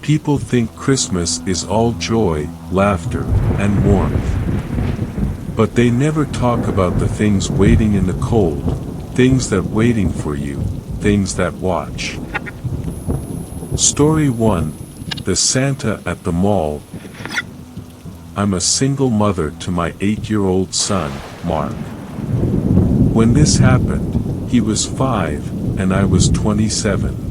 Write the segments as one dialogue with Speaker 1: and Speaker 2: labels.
Speaker 1: People think Christmas is all joy, laughter, and warmth. But they never talk about the things waiting in the cold, things that waiting for you, things that watch. Story 1. The Santa at the Mall. I'm a single mother to my 8-year-old son, Mark. When this happened, he was 5, and I was 27.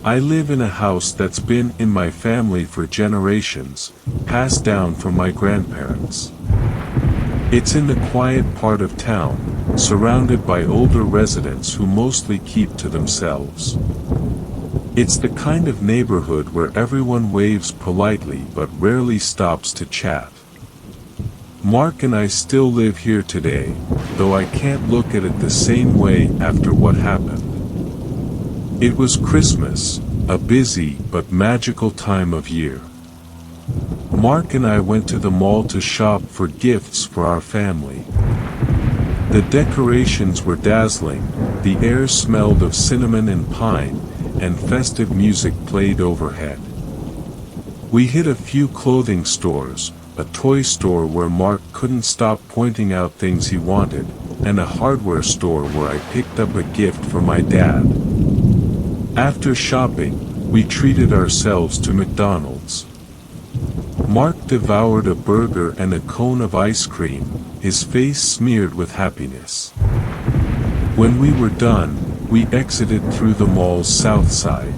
Speaker 1: I live in a house that's been in my family for generations, passed down from my grandparents. It's in the quiet part of town, surrounded by older residents who mostly keep to themselves. It's the kind of neighborhood where everyone waves politely but rarely stops to chat. Mark and I still live here today, though I can't look at it the same way after what happened. It was Christmas, a busy but magical time of year. Mark and I went to the mall to shop for gifts for our family. The decorations were dazzling, the air smelled of cinnamon and pine, and festive music played overhead. We hit a few clothing stores, a toy store where Mark couldn't stop pointing out things he wanted, and a hardware store where I picked up a gift for my dad. After shopping, we treated ourselves to McDonald's. Mark devoured a burger and a cone of ice cream, his face smeared with happiness. When we were done, we exited through the mall's south side.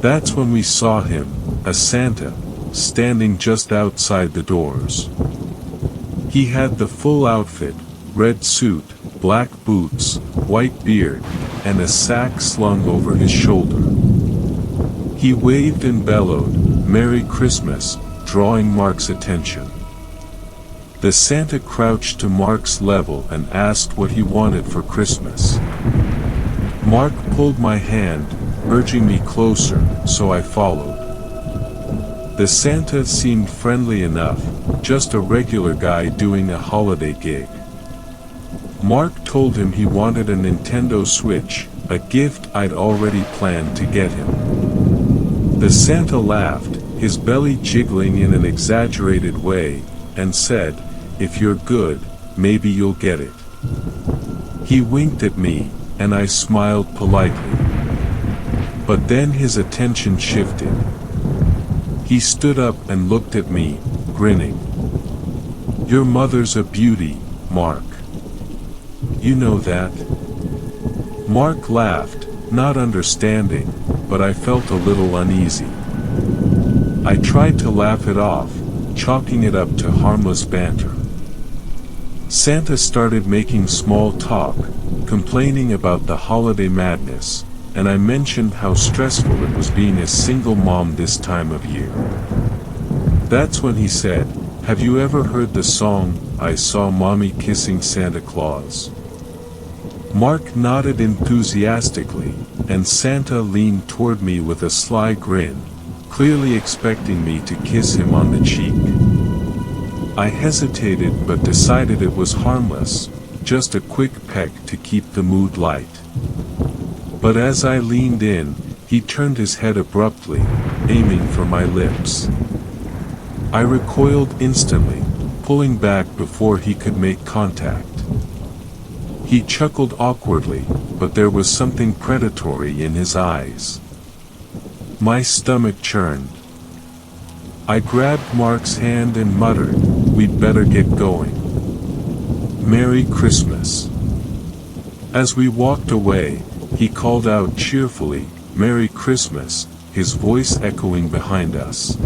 Speaker 1: That's when we saw him, a Santa, standing just outside the doors. He had the full outfit, red suit, black boots, white beard, and a sack slung over his shoulder. He waved and bellowed, "Merry Christmas," drawing Mark's attention. The Santa crouched to Mark's level and asked what he wanted for Christmas. Mark pulled my hand, urging me closer, so I followed. The Santa seemed friendly enough, just a regular guy doing a holiday gig. Mark told him he wanted a Nintendo Switch, a gift I'd already planned to get him. The Santa laughed, his belly jiggling in an exaggerated way, and said, "If you're good, maybe you'll get it." He winked at me, and I smiled politely. But then his attention shifted. He stood up and looked at me, grinning. "Your mother's a beauty, Mark. You know that?" Mark laughed, not understanding, but I felt a little uneasy. I tried to laugh it off, chalking it up to harmless banter. Santa started making small talk, complaining about the holiday madness, and I mentioned how stressful it was being a single mom this time of year. That's when he said, "Have you ever heard the song, 'I Saw Mommy Kissing Santa Claus'?" Mark nodded enthusiastically, and Santa leaned toward me with a sly grin, clearly expecting me to kiss him on the cheek. I hesitated but decided it was harmless, just a quick peck to keep the mood light. But as I leaned in, he turned his head abruptly, aiming for my lips. I recoiled instantly, pulling back before he could make contact. He chuckled awkwardly, but there was something predatory in his eyes. My stomach churned. I grabbed Mark's hand and muttered, "We'd better get going. Merry Christmas." As we walked away, he called out cheerfully, "Merry Christmas," his voice echoing behind us.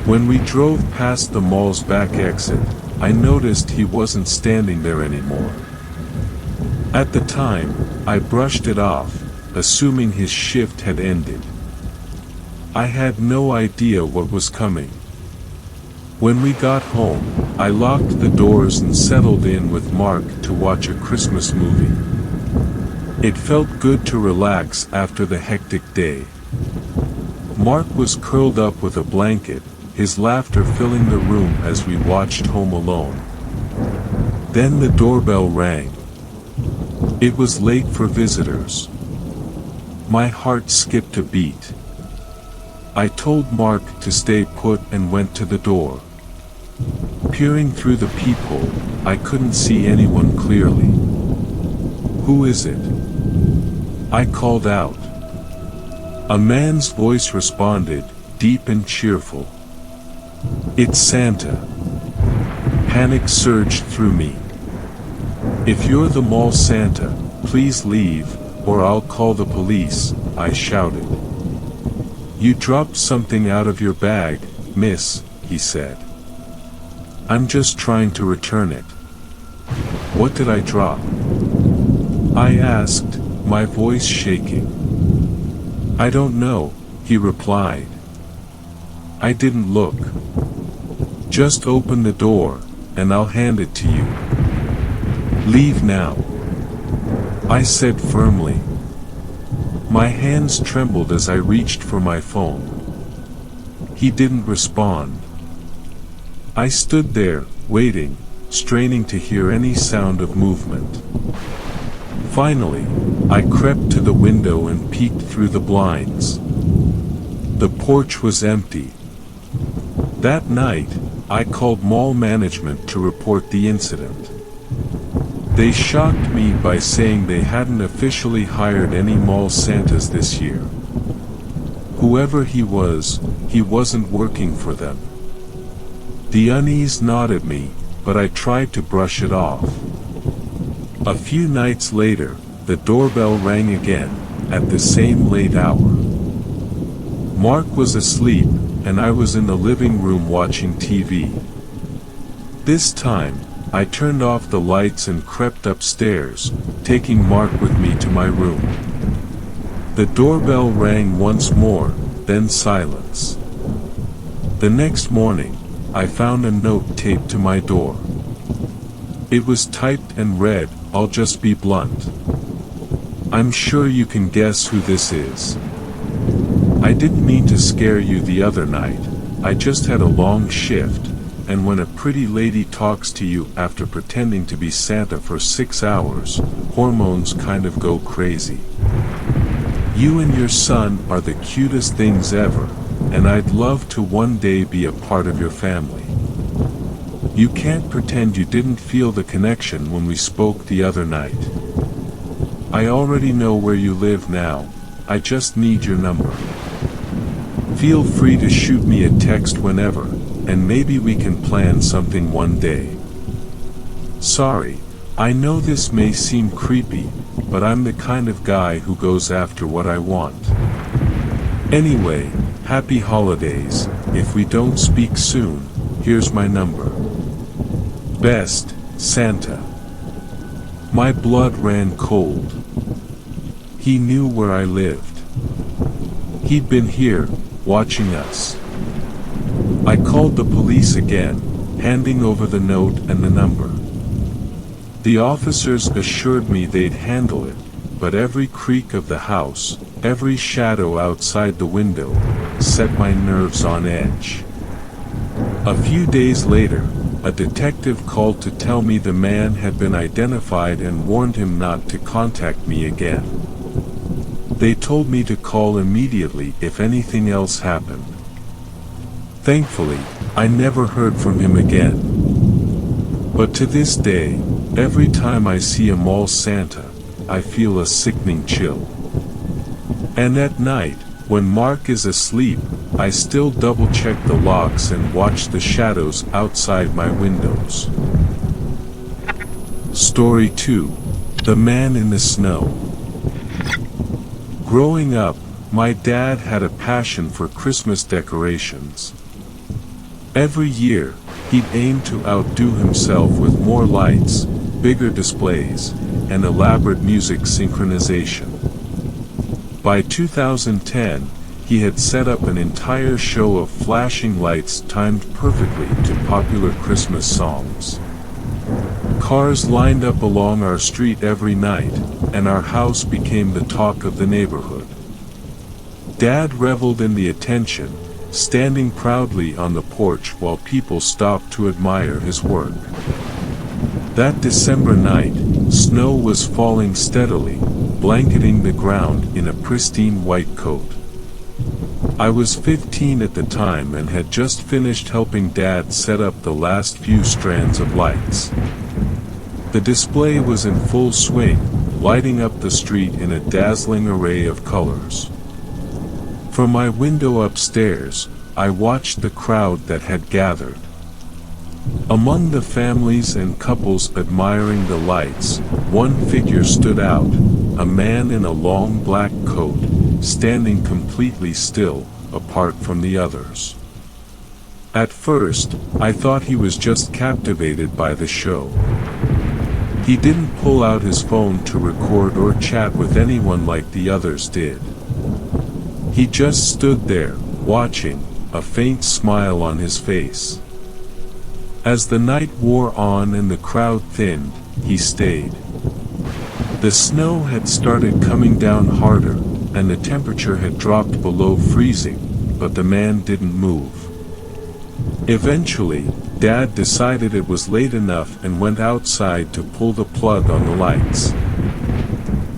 Speaker 1: When we drove past the mall's back exit, I noticed he wasn't standing there anymore. At the time, I brushed it off, assuming his shift had ended. I had no idea what was coming. When we got home, I locked the doors and settled in with Mark to watch a Christmas movie. It felt good to relax after the hectic day. Mark was curled up with a blanket, his laughter filling the room as we watched Home Alone. Then the doorbell rang. It was late for visitors. My heart skipped a beat. I told Mark to stay put and went to the door. Peering through the peephole, I couldn't see anyone clearly. "Who is it?" I called out. A man's voice responded, deep and cheerful. "It's Santa." Panic surged through me. "If you're the mall Santa, please leave, or I'll call the police," I shouted. "You dropped something out of your bag, miss," he said. "I'm just trying to return it." "What did I drop?" I asked, my voice shaking. "I don't know," he replied. "I didn't look." "Just open the door, and I'll hand it to you." "Leave now," I said firmly. My hands trembled as I reached for my phone. He didn't respond. I stood there, waiting, straining to hear any sound of movement. Finally, I crept to the window and peeked through the blinds. The porch was empty. That night, I called mall management to report the incident. They shocked me by saying they hadn't officially hired any mall Santas this year. Whoever he wasn't working for them. The unease gnawed at me, but I tried to brush it off. A few nights later, the doorbell rang again, at the same late hour. Mark was asleep, and I was in the living room watching TV. This time, I turned off the lights and crept upstairs, taking Mark with me to my room. The doorbell rang once more, then silence. The next morning, I found a note taped to my door. It was typed and read, "I'll just be blunt. I'm sure you can guess who this is. I didn't mean to scare you the other night, I just had a long shift, and when a pretty lady talks to you after pretending to be Santa for 6 hours, hormones kind of go crazy. You and your son are the cutest things ever, and I'd love to one day be a part of your family. You can't pretend you didn't feel the connection when we spoke the other night. I already know where you live now, I just need your number. Feel free to shoot me a text whenever, and maybe we can plan something one day. Sorry, I know this may seem creepy, but I'm the kind of guy who goes after what I want. Anyway, happy holidays, if we don't speak soon, here's my number. Best, Santa." My blood ran cold. He knew where I lived. He'd been here, watching us. I called the police again, handing over the note and the number. The officers assured me they'd handle it, but every creak of the house, every shadow outside the window, set my nerves on edge. A few days later, a detective called to tell me the man had been identified and warned him not to contact me again. They told me to call immediately if anything else happened. Thankfully, I never heard from him again. But to this day, every time I see a mall Santa, I feel a sickening chill. And at night, when Mark is asleep, I still double-check the locks and watch the shadows outside my windows. Story 2. The Man in the Snow. Growing up, my dad had a passion for Christmas decorations. Every year, he'd aim to outdo himself with more lights, bigger displays, and elaborate music synchronization. By 2010, he had set up an entire show of flashing lights timed perfectly to popular Christmas songs. Cars lined up along our street every night, and our house became the talk of the neighborhood. Dad reveled in the attention, standing proudly on the porch while people stopped to admire his work. That December night, snow was falling steadily, blanketing the ground in a pristine white coat. I was 15 at the time and had just finished helping Dad set up the last few strands of lights. The display was in full swing, lighting up the street in a dazzling array of colors. From my window upstairs, I watched the crowd that had gathered. Among the families and couples admiring the lights, one figure stood out, a man in a long black coat, standing completely still, apart from the others. At first, I thought he was just captivated by the show. He didn't pull out his phone to record or chat with anyone like the others did. He just stood there, watching, a faint smile on his face. As the night wore on and the crowd thinned, he stayed. The snow had started coming down harder, and the temperature had dropped below freezing, but the man didn't move. Eventually, Dad decided it was late enough and went outside to pull the plug on the lights.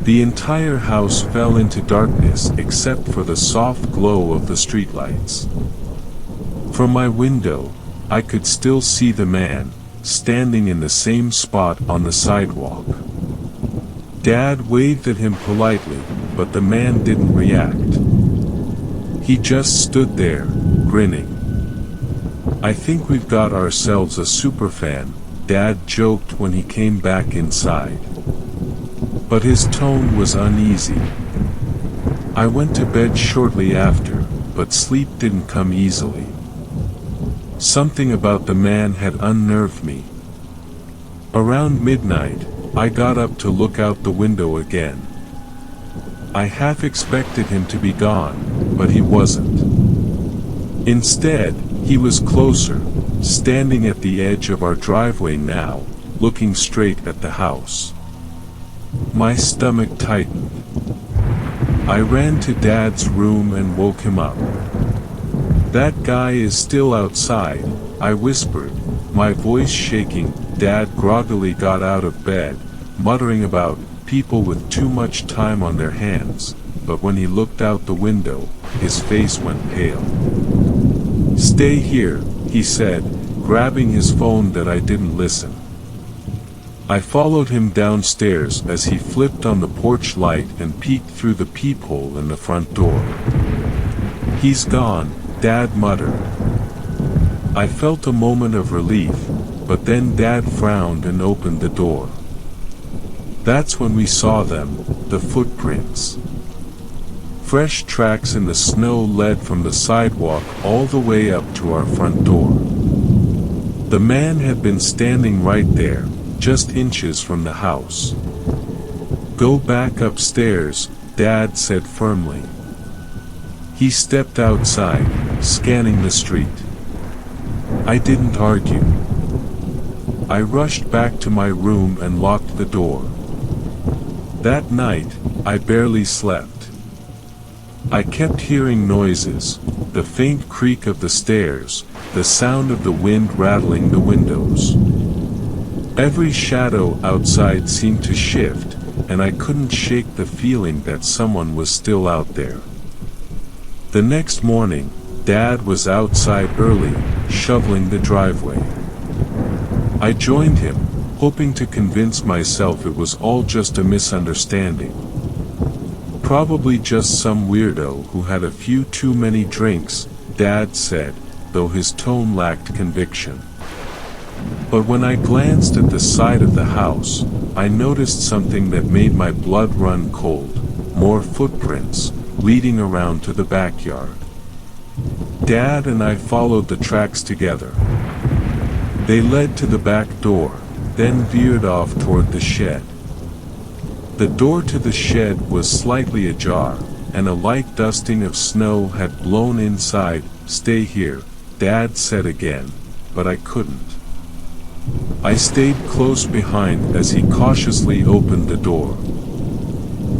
Speaker 1: The entire house fell into darkness except for the soft glow of the streetlights. From my window, I could still see the man, standing in the same spot on the sidewalk. Dad waved at him politely, but the man didn't react. He just stood there, grinning. "I think we've got ourselves a superfan," Dad joked when he came back inside. But his tone was uneasy. I went to bed shortly after, but sleep didn't come easily. Something about the man had unnerved me. Around midnight, I got up to look out the window again. I half expected him to be gone, but he wasn't. Instead, he was closer, standing at the edge of our driveway now, looking straight at the house. My stomach tightened. I ran to Dad's room and woke him up. "That guy is still outside," I whispered, my voice shaking. Dad groggily got out of bed, muttering about people with too much time on their hands, but when he looked out the window, his face went pale. "Stay here," he said, grabbing his phone that I didn't listen. I followed him downstairs as he flipped on the porch light and peeked through the peephole in the front door. "He's gone," Dad muttered. I felt a moment of relief, but then Dad frowned and opened the door. That's when we saw them, the footprints. Fresh tracks in the snow led from the sidewalk all the way up to our front door. The man had been standing right there, just inches from the house. "Go back upstairs," Dad said firmly. He stepped outside, scanning the street. I didn't argue. I rushed back to my room and locked the door. That night, I barely slept. I kept hearing noises, the faint creak of the stairs, the sound of the wind rattling the windows. Every shadow outside seemed to shift, and I couldn't shake the feeling that someone was still out there. The next morning, Dad was outside early, shoveling the driveway. I joined him, hoping to convince myself it was all just a misunderstanding. Probably just some weirdo who had a few too many drinks, Dad said, though his tone lacked conviction. But when I glanced at the side of the house, I noticed something that made my blood run cold: more footprints, leading around to the backyard. Dad and I followed the tracks together. They led to the back door, then veered off toward the shed. The door to the shed was slightly ajar, and a light dusting of snow had blown inside. "Stay here," Dad said again, but I couldn't. I stayed close behind as he cautiously opened the door.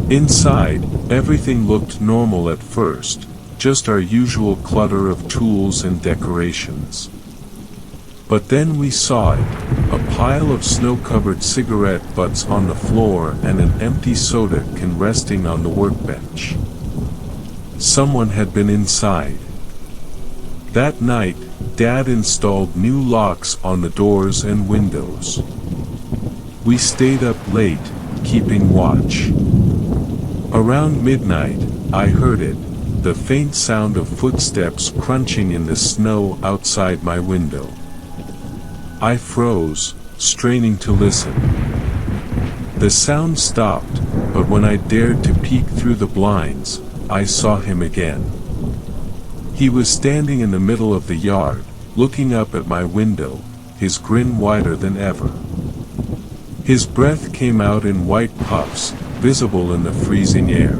Speaker 1: Inside, everything looked normal at first, just our usual clutter of tools and decorations. But then we saw it, a pile of snow-covered cigarette butts on the floor and an empty soda can resting on the workbench. Someone had been inside. That night, Dad installed new locks on the doors and windows. We stayed up late, keeping watch. Around midnight, I heard it, the faint sound of footsteps crunching in the snow outside my window. I froze, straining to listen. The sound stopped, but when I dared to peek through the blinds, I saw him again. He was standing in the middle of the yard, looking up at my window, his grin wider than ever. His breath came out in white puffs, visible in the freezing air.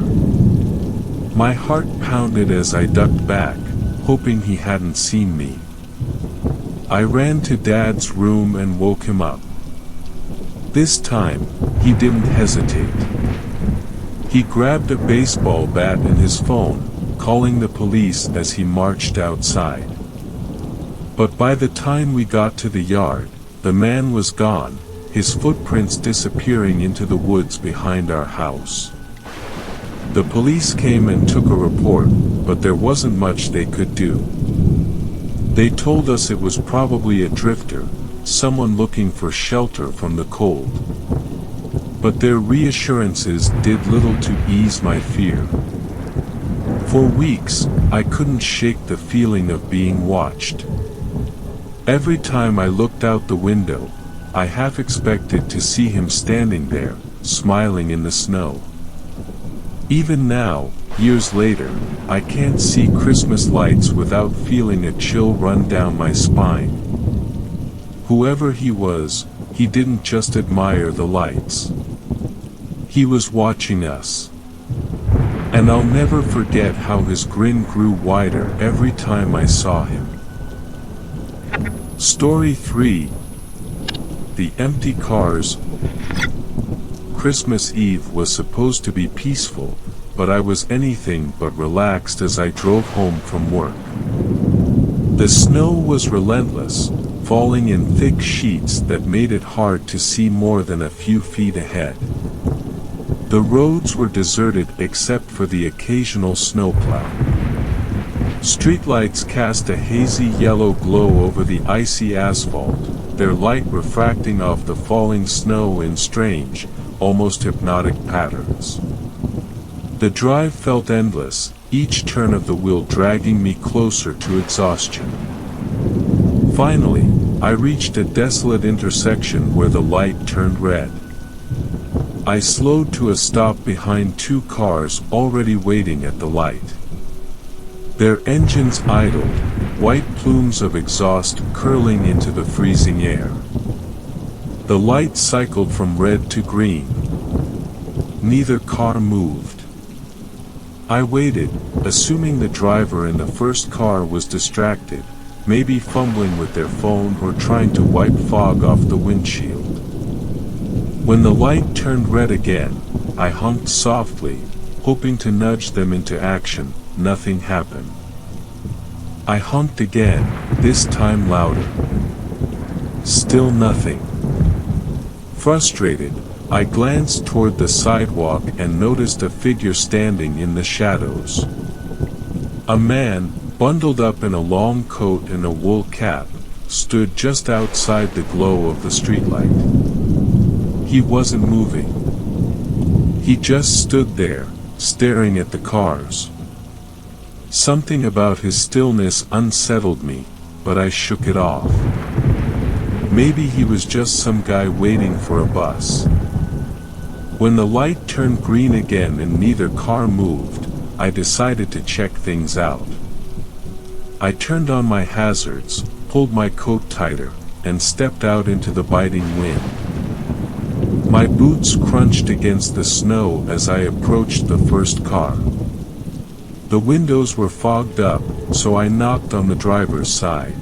Speaker 1: My heart pounded as I ducked back, hoping he hadn't seen me. I ran to Dad's room and woke him up. This time, he didn't hesitate. He grabbed a baseball bat and his phone, calling the police as he marched outside. But by the time we got to the yard, the man was gone, his footprints disappearing into the woods behind our house. The police came and took a report, but there wasn't much they could do. They told us it was probably a drifter, someone looking for shelter from the cold. But their reassurances did little to ease my fear. For weeks, I couldn't shake the feeling of being watched. Every time I looked out the window, I half expected to see him standing there, smiling in the snow. Even now, years later, I can't see Christmas lights without feeling a chill run down my spine. Whoever he was, he didn't just admire the lights. He was watching us. And I'll never forget how his grin grew wider every time I saw him. Story 3. The Empty Cars. Christmas Eve was supposed to be peaceful, but I was anything but relaxed as I drove home from work. The snow was relentless, falling in thick sheets that made it hard to see more than a few feet ahead. The roads were deserted except for the occasional snowplow. Streetlights cast a hazy yellow glow over the icy asphalt, their light refracting off the falling snow in strange, almost hypnotic patterns. The drive felt endless, each turn of the wheel dragging me closer to exhaustion. Finally, I reached a desolate intersection where the light turned red. I slowed to a stop behind two cars already waiting at the light. Their engines idled, white plumes of exhaust curling into the freezing air. The light cycled from red to green. Neither car moved. I waited, assuming the driver in the first car was distracted, maybe fumbling with their phone or trying to wipe fog off the windshield. When the light turned red again, I honked softly, hoping to nudge them into action. Nothing happened. I honked again, this time louder. Still nothing. Frustrated, I glanced toward the sidewalk and noticed a figure standing in the shadows. A man, bundled up in a long coat and a wool cap, stood just outside the glow of the streetlight. He wasn't moving. He just stood there, staring at the cars. Something about his stillness unsettled me, but I shook it off. Maybe he was just some guy waiting for a bus. When the light turned green again and neither car moved, I decided to check things out. I turned on my hazards, pulled my coat tighter, and stepped out into the biting wind. My boots crunched against the snow as I approached the first car. The windows were fogged up, so I knocked on the driver's side.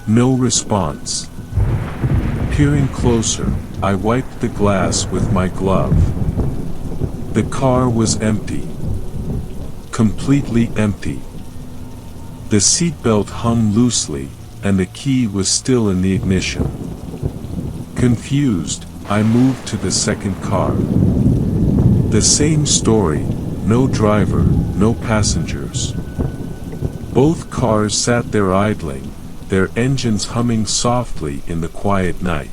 Speaker 1: No response. Peering closer, I wiped the glass with my glove. The car was empty. Completely empty. The seatbelt hung loosely, and the key was still in the ignition. Confused, I moved to the second car. The same story, no driver, no passengers. Both cars sat there idling, their engines humming softly in the quiet night.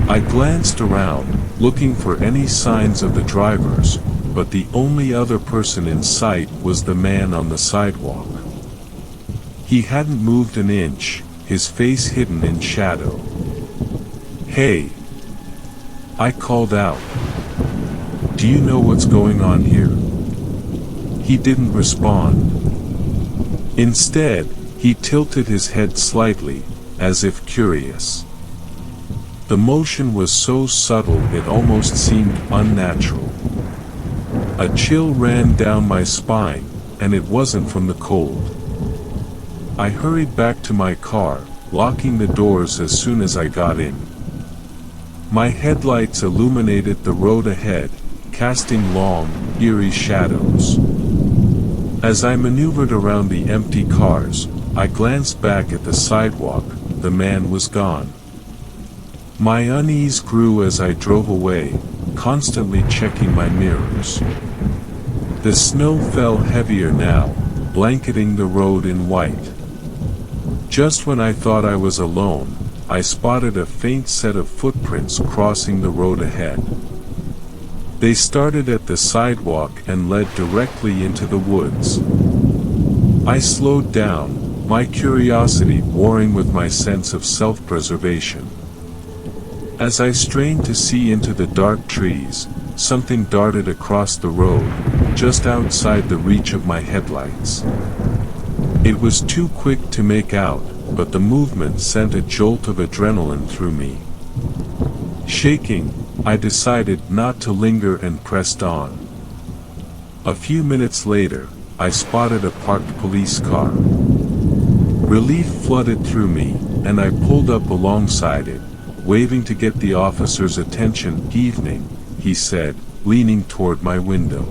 Speaker 1: I glanced around, looking for any signs of the drivers, but the only other person in sight was the man on the sidewalk. He hadn't moved an inch, his face hidden in shadow. "Hey!" I called out. "Do you know what's going on here?" He didn't respond. Instead, he tilted his head slightly, as if curious. The motion was so subtle it almost seemed unnatural. A chill ran down my spine, and it wasn't from the cold. I hurried back to my car, locking the doors as soon as I got in. My headlights illuminated the road ahead, casting long, eerie shadows. As I maneuvered around the empty cars, I glanced back at the sidewalk. The man was gone. My unease grew as I drove away, constantly checking my mirrors. The snow fell heavier now, blanketing the road in white. Just when I thought I was alone, I spotted a faint set of footprints crossing the road ahead. They started at the sidewalk and led directly into the woods. I slowed down, my curiosity warring with my sense of self-preservation. As I strained to see into the dark trees, something darted across the road, just outside the reach of my headlights. It was too quick to make out, but the movement sent a jolt of adrenaline through me. Shaking, I decided not to linger and pressed on. A few minutes later, I spotted a parked police car. Relief flooded through me, and I pulled up alongside it, waving to get the officer's attention. "Evening," he said, leaning toward my window.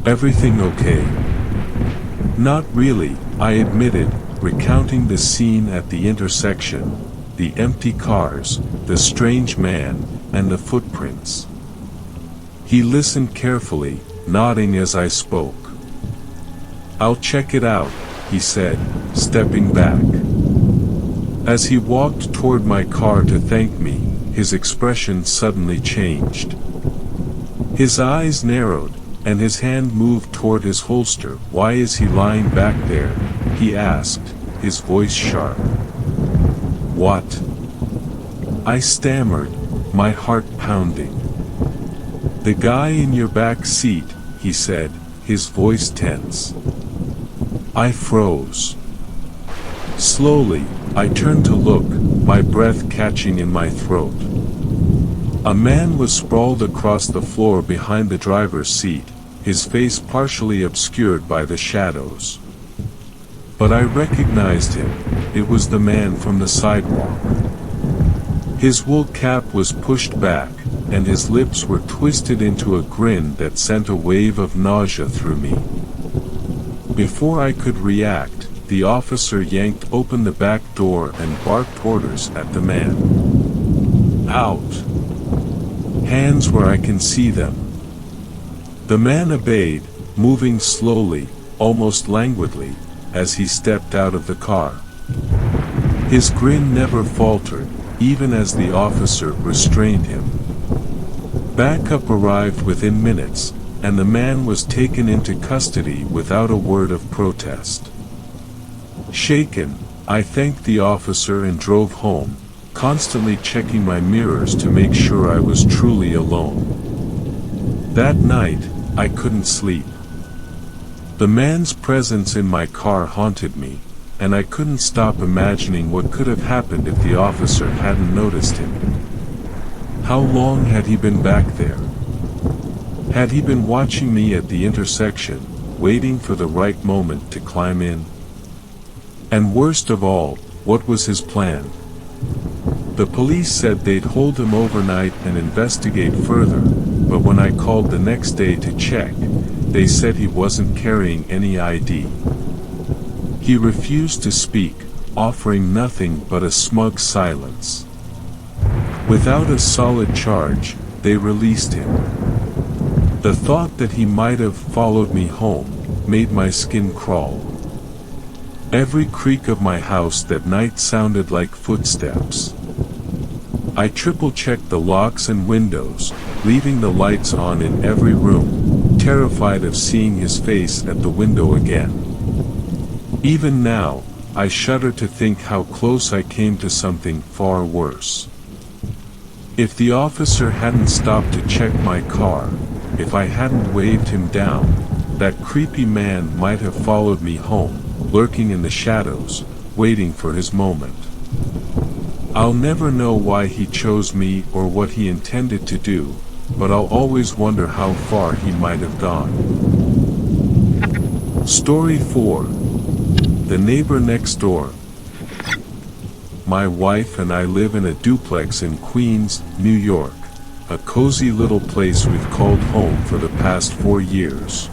Speaker 1: "Everything okay?" "Not really," I admitted, recounting the scene at the intersection, the empty cars, the strange man, and the footprints. He listened carefully, nodding as I spoke. "I'll check it out," he said, stepping back. As he walked toward my car to thank me, his expression suddenly changed. His eyes narrowed, and his hand moved toward his holster. "Why is he lying back there?" he asked, his voice sharp. "What?" I stammered, my heart pounding. "The guy in your back seat," he said, his voice tense. I froze. Slowly, I turned to look, my breath catching in my throat. A man was sprawled across the floor behind the driver's seat, his face partially obscured by the shadows. But I recognized him. It was the man from the sidewalk. His wool cap was pushed back, and his lips were twisted into a grin that sent a wave of nausea through me. Before I could react, the officer yanked open the back door and barked orders at the man. "Out! Hands where I can see them." The man obeyed, moving slowly, almost languidly, as he stepped out of the car. His grin never faltered, even as the officer restrained him. Backup arrived within minutes, and the man was taken into custody without a word of protest. Shaken, I thanked the officer and drove home, constantly checking my mirrors to make sure I was truly alone. That night, I couldn't sleep. The man's presence in my car haunted me, and I couldn't stop imagining what could have happened if the officer hadn't noticed him. How long had he been back there? Had he been watching me at the intersection, waiting for the right moment to climb in? And worst of all, what was his plan? The police said they'd hold him overnight and investigate further, but when I called the next day to check, they said he wasn't carrying any ID. He refused to speak, offering nothing but a smug silence. Without a solid charge, they released him. The thought that he might have followed me home made my skin crawl. Every creak of my house that night sounded like footsteps. I triple-checked the locks and windows, leaving the lights on in every room, terrified of seeing his face at the window again. Even now, I shudder to think how close I came to something far worse. If the officer hadn't stopped to check my car, if I hadn't waved him down, that creepy man might have followed me home, lurking in the shadows, waiting for his moment. I'll never know why he chose me or what he intended to do, but I'll always wonder how far he might have gone. Story 4. The Neighbor Next Door. My wife and I live in a duplex in Queens, New York, a cozy little place we've called home for the past 4 years.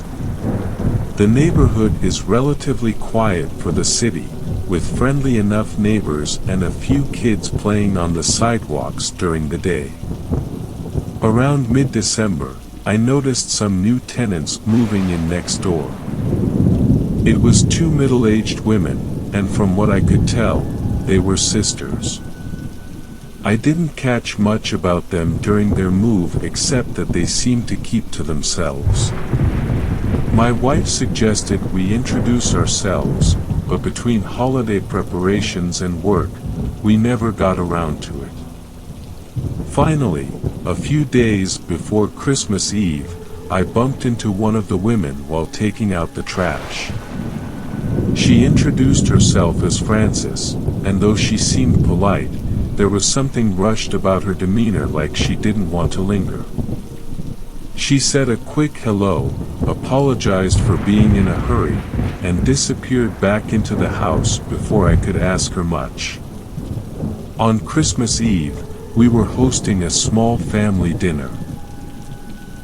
Speaker 1: The neighborhood is relatively quiet for the city, with friendly enough neighbors and a few kids playing on the sidewalks during the day. Around mid-December, I noticed some new tenants moving in next door. It was 2 middle-aged women, and from what I could tell, they were sisters. I didn't catch much about them during their move except that they seemed to keep to themselves. My wife suggested we introduce ourselves, but between holiday preparations and work, we never got around to it. Finally, a few days before Christmas Eve, I bumped into one of the women while taking out the trash. She introduced herself as Frances, and though she seemed polite, there was something rushed about her demeanor, like she didn't want to linger. She said a quick hello, apologized for being in a hurry, and disappeared back into the house before I could ask her much. On Christmas Eve, we were hosting a small family dinner.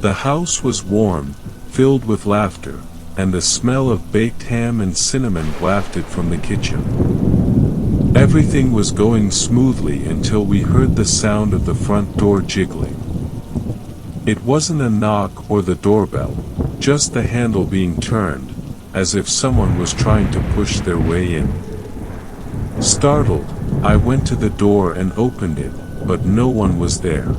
Speaker 1: The house was warm, filled with laughter, and the smell of baked ham and cinnamon wafted from the kitchen. Everything was going smoothly until we heard the sound of the front door jiggling. It wasn't a knock or the doorbell, just the handle being turned, as if someone was trying to push their way in. Startled, I went to the door and opened it, but no one was there.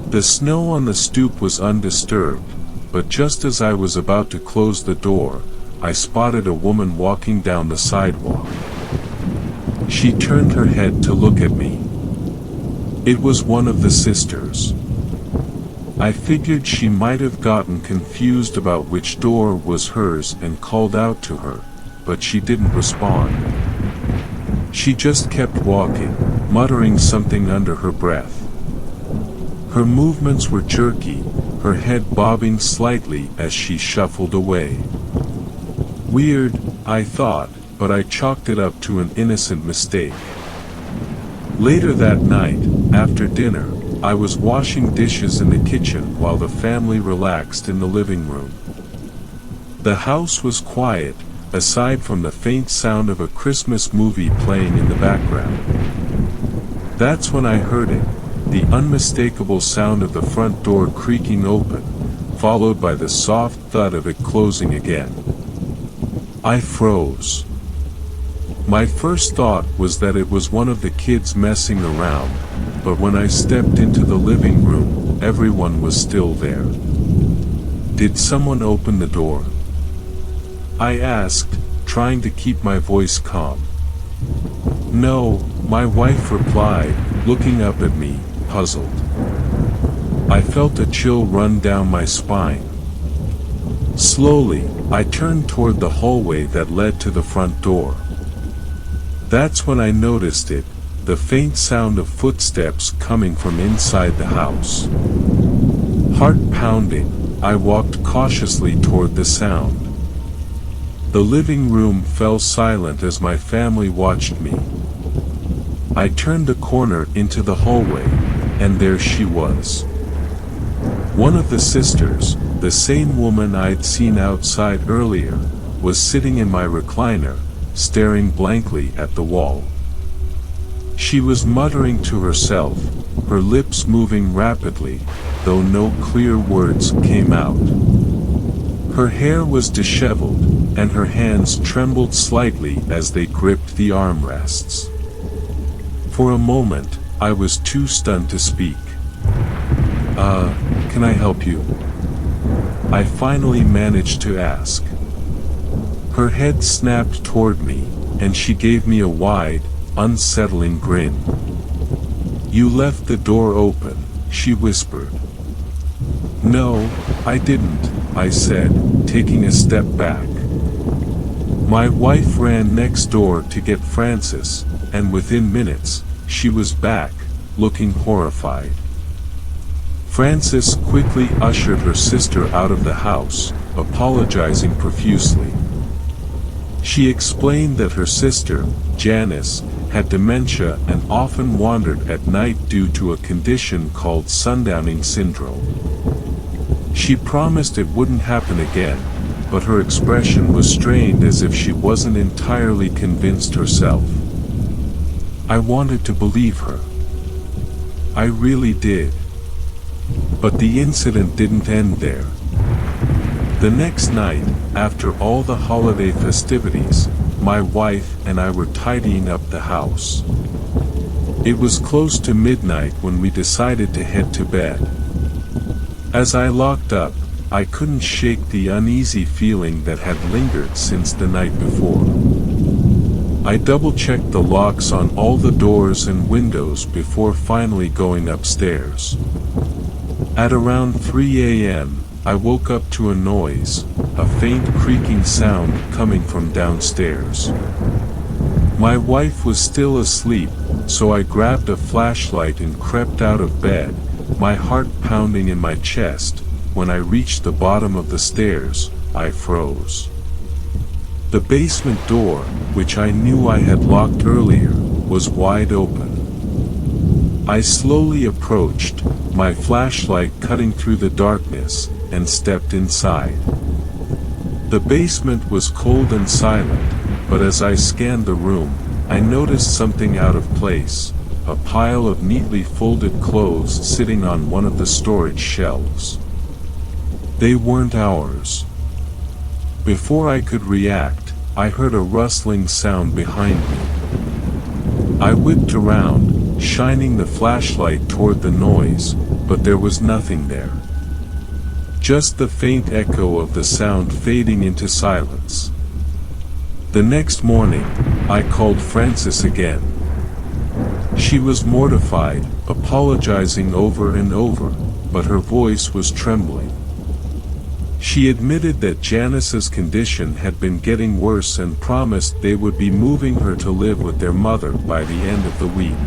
Speaker 1: The snow on the stoop was undisturbed, but just as I was about to close the door, I spotted a woman walking down the sidewalk. She turned her head to look at me. It was one of the sisters. I figured she might have gotten confused about which door was hers and called out to her, but she didn't respond. She just kept walking, muttering something under her breath. Her movements were jerky, her head bobbing slightly as she shuffled away. Weird, I thought, but I chalked it up to an innocent mistake. Later that night, after dinner, I was washing dishes in the kitchen while the family relaxed in the living room. The house was quiet, aside from the faint sound of a Christmas movie playing in the background. That's when I heard it, the unmistakable sound of the front door creaking open, followed by the soft thud of it closing again. I froze. My first thought was that it was one of the kids messing around, but when I stepped into the living room, everyone was still there. Did someone open the door? I asked, trying to keep my voice calm. No, my wife replied, looking up at me, puzzled. I felt a chill run down my spine. Slowly, I turned toward the hallway that led to the front door. That's when I noticed it, the faint sound of footsteps coming from inside the house. Heart pounding, I walked cautiously toward the sound. The living room fell silent as my family watched me. I turned the corner into the hallway, and there she was. One of the sisters, the same woman I'd seen outside earlier, was sitting in my recliner, staring blankly at the wall. She was muttering to herself, her lips moving rapidly, though no clear words came out. Her hair was disheveled, and her hands trembled slightly as they gripped the armrests. For a moment, I was too stunned to speak. Can I help you?" I finally managed to ask. Her head snapped toward me, and she gave me a wide, unsettling grin. "You left the door open," she whispered. "No, I didn't," I said, taking a step back. My wife ran next door to get Frances, and within minutes, she was back, looking horrified. Frances quickly ushered her sister out of the house, apologizing profusely. She explained that her sister, Janice, had dementia and often wandered at night due to a condition called sundowning syndrome. She promised it wouldn't happen again, but her expression was strained as if she wasn't entirely convinced herself. I wanted to believe her. I really did. But the incident didn't end there. The next night, after all the holiday festivities, my wife and I were tidying up the house. It was close to midnight when we decided to head to bed. As I locked up, I couldn't shake the uneasy feeling that had lingered since the night before. I double-checked the locks on all the doors and windows before finally going upstairs. At around 3 a.m., I woke up to a noise, a faint creaking sound coming from downstairs. My wife was still asleep, so I grabbed a flashlight and crept out of bed, my heart pounding in my chest. When I reached the bottom of the stairs, I froze. The basement door, which I knew I had locked earlier, was wide open. I slowly approached, my flashlight cutting through the darkness, and stepped inside. The basement was cold and silent, but as I scanned the room, I noticed something out of place, a pile of neatly folded clothes sitting on one of the storage shelves. They weren't ours. Before I could react, I heard a rustling sound behind me. I whipped around, shining the flashlight toward the noise, but there was nothing there. Just the faint echo of the sound fading into silence. The next morning, I called Frances again. She was mortified, apologizing over and over, but her voice was trembling. She admitted that Janice's condition had been getting worse and promised they would be moving her to live with their mother by the end of the week.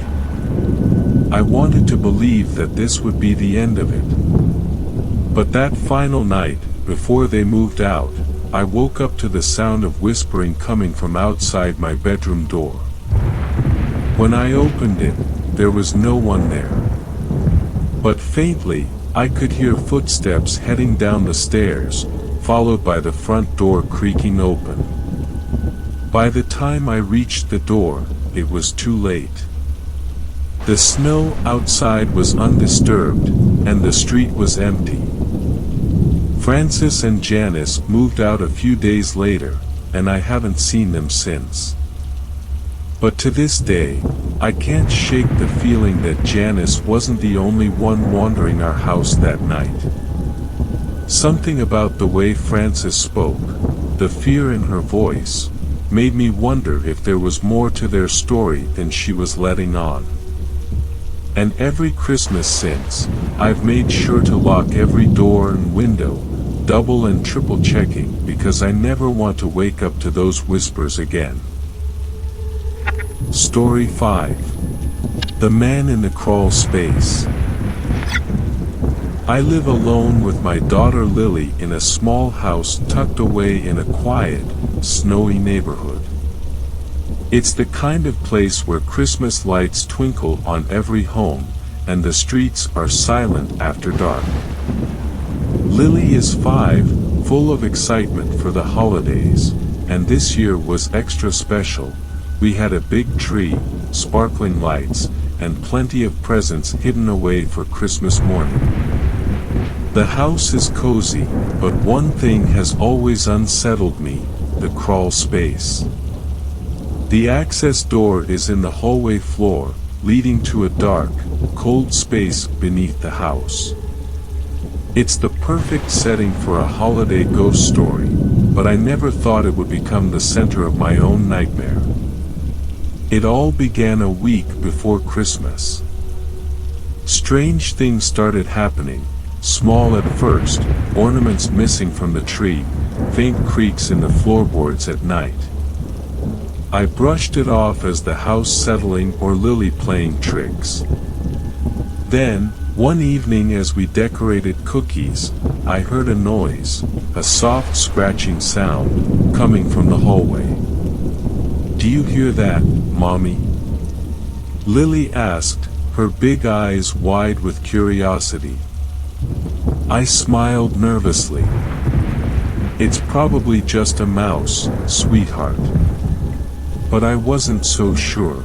Speaker 1: I wanted to believe that this would be the end of it. But that final night, before they moved out, I woke up to the sound of whispering coming from outside my bedroom door. When I opened it, there was no one there. But faintly, I could hear footsteps heading down the stairs, followed by the front door creaking open. By the time I reached the door, it was too late. The snow outside was undisturbed, and the street was empty. Frances and Janice moved out a few days later, and I haven't seen them since. But to this day, I can't shake the feeling that Janice wasn't the only one wandering our house that night. Something about the way Frances spoke, the fear in her voice, made me wonder if there was more to their story than she was letting on. And every Christmas since, I've made sure to lock every door and window, double and triple checking, because I never want to wake up to those whispers again. Story 5. The Man in the Crawl Space. I live alone with my daughter Lily in a small house tucked away in a quiet, snowy neighborhood. It's the kind of place where Christmas lights twinkle on every home, and the streets are silent after dark. Lily is 5, full of excitement for the holidays, and this year was extra special. We had a big tree, sparkling lights, and plenty of presents hidden away for Christmas morning. The house is cozy, but one thing has always unsettled me, the crawl space. The access door is in the hallway floor, leading to a dark, cold space beneath the house. It's the perfect setting for a holiday ghost story, but I never thought it would become the center of my own nightmare. It all began a week before Christmas. Strange things started happening, small at first, ornaments missing from the tree, faint creaks in the floorboards at night. I brushed it off as the house settling or Lily playing tricks. Then, one evening as we decorated cookies, I heard a noise, a soft scratching sound, coming from the hallway. "Do you hear that, Mommy?" Lily asked, her big eyes wide with curiosity. I smiled nervously. "It's probably just a mouse, sweetheart." But I wasn't so sure.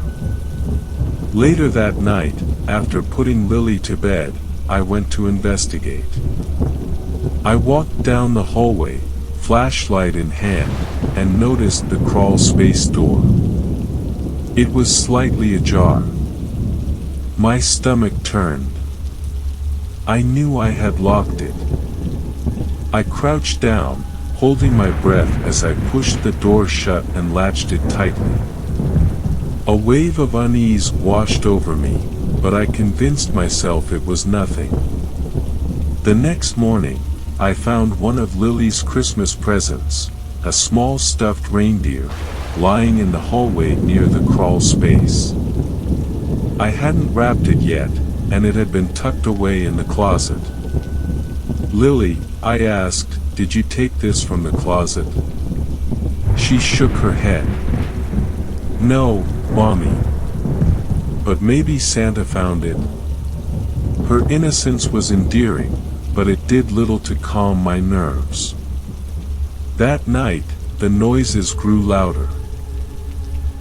Speaker 1: Later that night, after putting Lily to bed, I went to investigate. I walked down the hallway, flashlight in hand, and noticed the crawl space door. It was slightly ajar. My stomach turned. I knew I had locked it. I crouched down, holding my breath as I pushed the door shut and latched it tightly. A wave of unease washed over me, but I convinced myself it was nothing. The next morning, I found one of Lily's Christmas presents, a small stuffed reindeer, lying in the hallway near the crawl space. I hadn't wrapped it yet, and it had been tucked away in the closet. "Lily," I asked, "did you take this from the closet?" She shook her head. "No, Mommy. But maybe Santa found it." Her innocence was endearing, but it did little to calm my nerves. That night, the noises grew louder.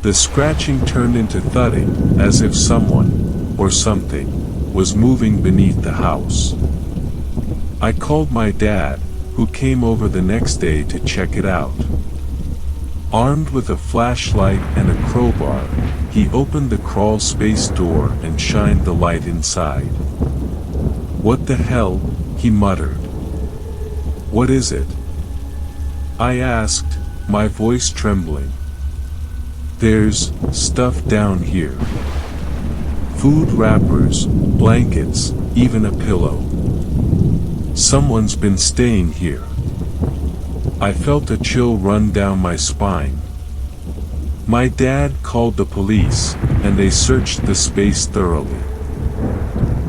Speaker 1: The scratching turned into thudding, as if someone, or something, was moving beneath the house. I called my dad, who came over the next day to check it out. Armed with a flashlight and a crowbar, he opened the crawl space door and shined the light inside. "What the hell?" he muttered. "What is it?" I asked, my voice trembling. "There's stuff down here. Food wrappers, blankets, even a pillow. Someone's been staying here." I felt a chill run down my spine. My dad called the police, and they searched the space thoroughly.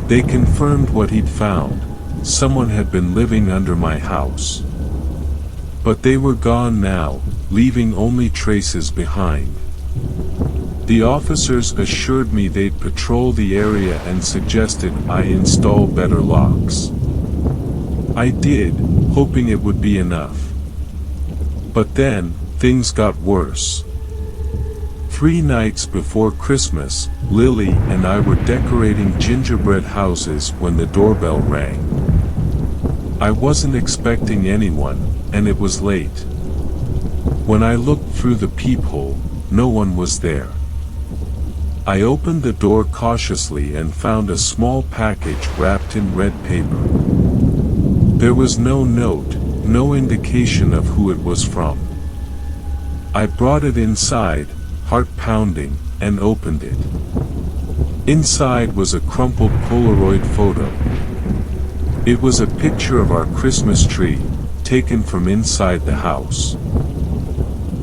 Speaker 1: They confirmed what he'd found. Someone had been living under my house. But they were gone now, leaving only traces behind. The officers assured me they'd patrol the area and suggested I install better locks. I did, hoping it would be enough. But then, things got worse. 3 nights before Christmas, Lily and I were decorating gingerbread houses when the doorbell rang. I wasn't expecting anyone, and it was late. When I looked through the peephole, no one was there. I opened the door cautiously and found a small package wrapped in red paper. There was no note, no indication of who it was from. I brought it inside, heart pounding, and opened it. Inside was a crumpled Polaroid photo. It was a picture of our Christmas tree, taken from inside the house.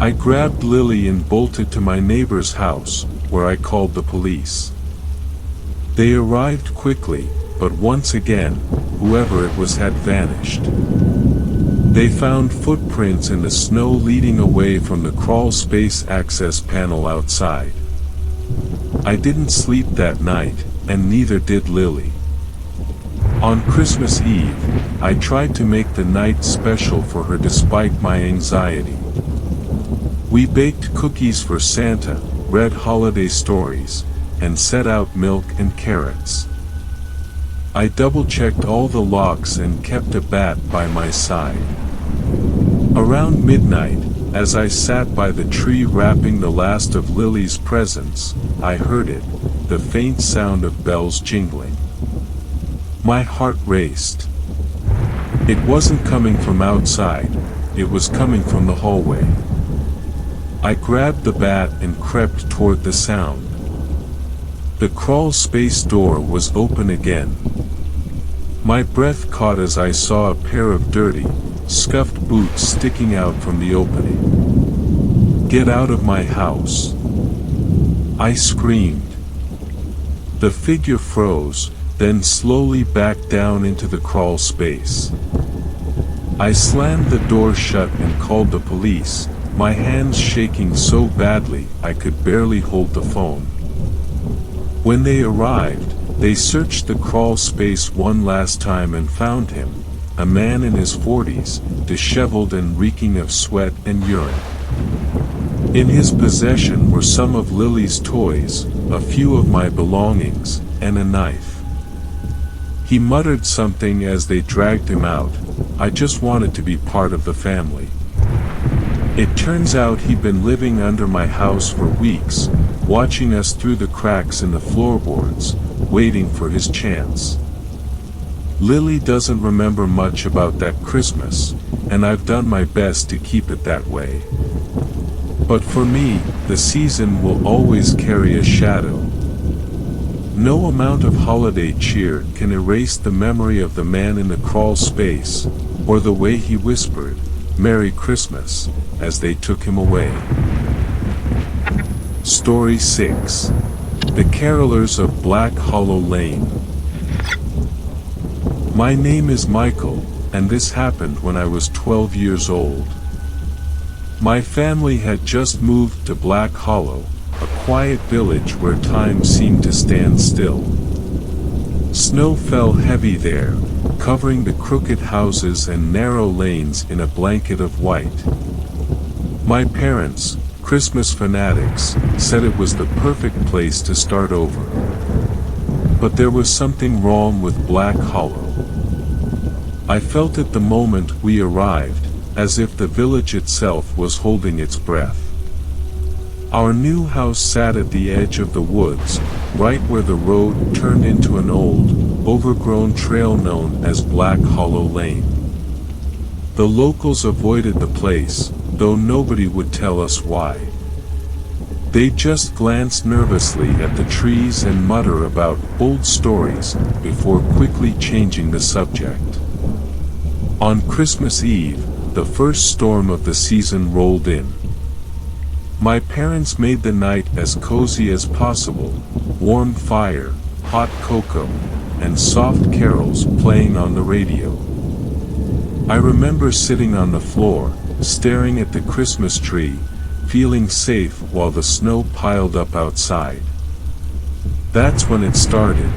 Speaker 1: I grabbed Lily and bolted to my neighbor's house, where I called the police. They arrived quickly, but once again, whoever it was had vanished. They found footprints in the snow leading away from the crawl space access panel outside. I didn't sleep that night, and neither did Lily. On Christmas Eve, I tried to make the night special for her despite my anxiety. We baked cookies for Santa, read holiday stories, and set out milk and carrots. I double-checked all the locks and kept a bat by my side. Around midnight, as I sat by the tree wrapping the last of Lily's presents, I heard it, the faint sound of bells jingling. My heart raced. It wasn't coming from outside, it was coming from the hallway. I grabbed the bat and crept toward the sound. The crawl space door was open again. My breath caught as I saw a pair of dirty, scuffed boots sticking out from the opening. "Get out of my house!" I screamed. The figure froze, then slowly backed down into the crawl space. I slammed the door shut and called the police, my hands shaking so badly I could barely hold the phone. When they arrived, they searched the crawl space one last time and found him, a man in his 40s, disheveled and reeking of sweat and urine. In his possession were some of Lily's toys, a few of my belongings, and a knife. He muttered something as they dragged him out. I just wanted to be part of the family. It turns out he'd been living under my house for weeks, watching us through the cracks in the floorboards, waiting for his chance. Lily doesn't remember much about that Christmas, and I've done my best to keep it that way. But for me, the season will always carry a shadow. No amount of holiday cheer can erase the memory of the man in the crawl space, or the way he whispered, "Merry Christmas," as they took him away. Story 6. The Carolers of Black Hollow Lane. My name is Michael, and this happened when I was 12 years old. My family had just moved to Black Hollow, a quiet village where time seemed to stand still. Snow fell heavy there, covering the crooked houses and narrow lanes in a blanket of white. My parents, Christmas fanatics, said it was the perfect place to start over. But there was something wrong with Black Hollow. I felt it the moment we arrived, as if the village itself was holding its breath. Our new house sat at the edge of the woods, right where the road turned into an old, overgrown trail known as Black Hollow Lane. The locals avoided the place, though nobody would tell us why. They just glanced nervously at the trees and mutter about old stories, before quickly changing the subject. On Christmas Eve, the first storm of the season rolled in. My parents made the night as cozy as possible, warm fire, hot cocoa, and soft carols playing on the radio. I remember sitting on the floor, staring at the Christmas tree, feeling safe while the snow piled up outside. That's when it started.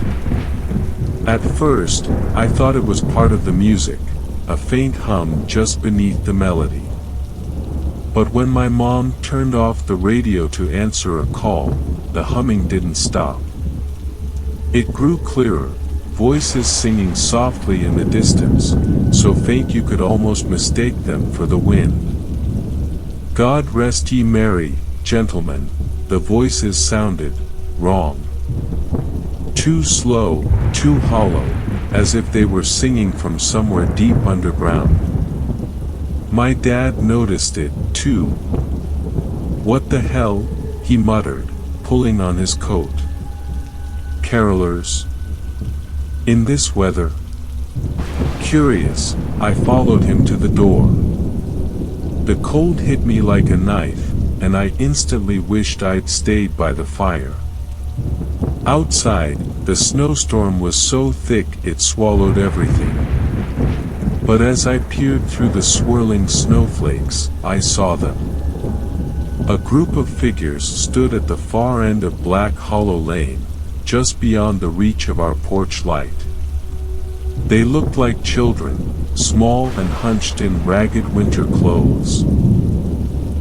Speaker 1: At first, I thought it was part of the music, a faint hum just beneath the melody. But when my mom turned off the radio to answer a call, the humming didn't stop. It grew clearer, voices singing softly in the distance, so faint you could almost mistake them for the wind. "God rest ye merry, gentlemen," the voices sounded, wrong. Too slow, too hollow, as if they were singing from somewhere deep underground. My dad noticed it, too. "What the hell?" he muttered, pulling on his coat. "Carolers? In this weather?" Curious, I followed him to the door. The cold hit me like a knife, and I instantly wished I'd stayed by the fire. Outside, the snowstorm was so thick it swallowed everything. But as I peered through the swirling snowflakes, I saw them. A group of figures stood at the far end of Black Hollow Lane, just beyond the reach of our porch light. They looked like children, small and hunched in ragged winter clothes.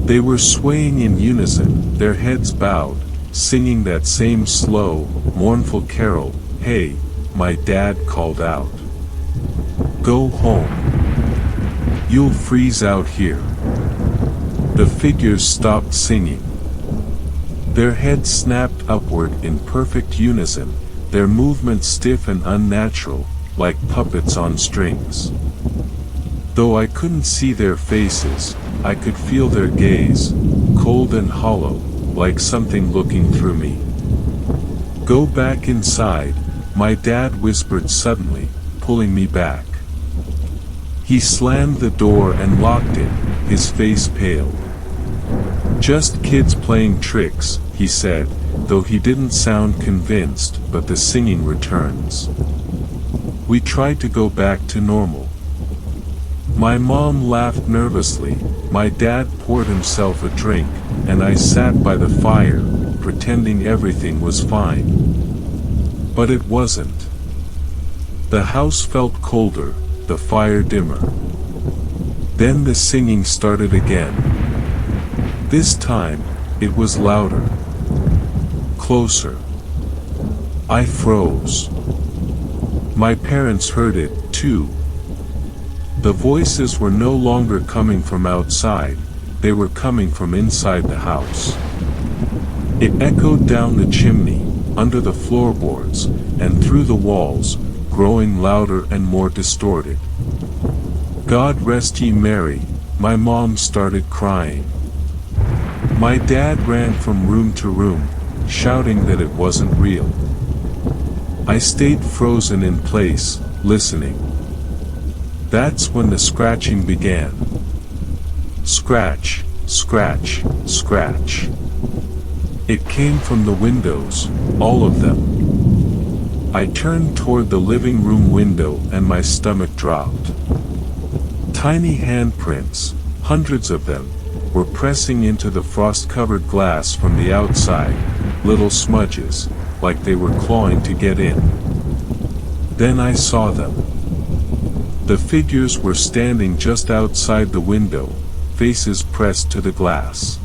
Speaker 1: They were swaying in unison, their heads bowed, singing that same slow, mournful carol, "Hey, my dad called out. "Go home. You'll freeze out here." The figures stopped singing. Their heads snapped upward in perfect unison, their movements stiff and unnatural, like puppets on strings. Though I couldn't see their faces, I could feel their gaze, cold and hollow, like something looking through me. "Go back inside," my dad whispered suddenly, pulling me back. He slammed the door and locked it, his face pale. "Just kids playing tricks," he said, though he didn't sound convinced, but the singing returns. We tried to go back to normal. My mom laughed nervously, my dad poured himself a drink, and I sat by the fire, pretending everything was fine. But it wasn't. The house felt colder, the fire dimmer. Then the singing started again. This time, it was louder. Closer. I froze. My parents heard it, too. The voices were no longer coming from outside, they were coming from inside the house. It echoed down the chimney, under the floorboards, and through the walls, growing louder and more distorted. "God rest ye Mary," my mom started crying. My dad ran from room to room, shouting that it wasn't real. I stayed frozen in place, listening. That's when the scratching began. Scratch, scratch, scratch. It came from the windows, all of them. I turned toward the living room window and my stomach dropped. Tiny handprints, hundreds of them, were pressing into the frost-covered glass from the outside, little smudges, like they were clawing to get in. Then I saw them. The figures were standing just outside the window, faces pressed to the glass.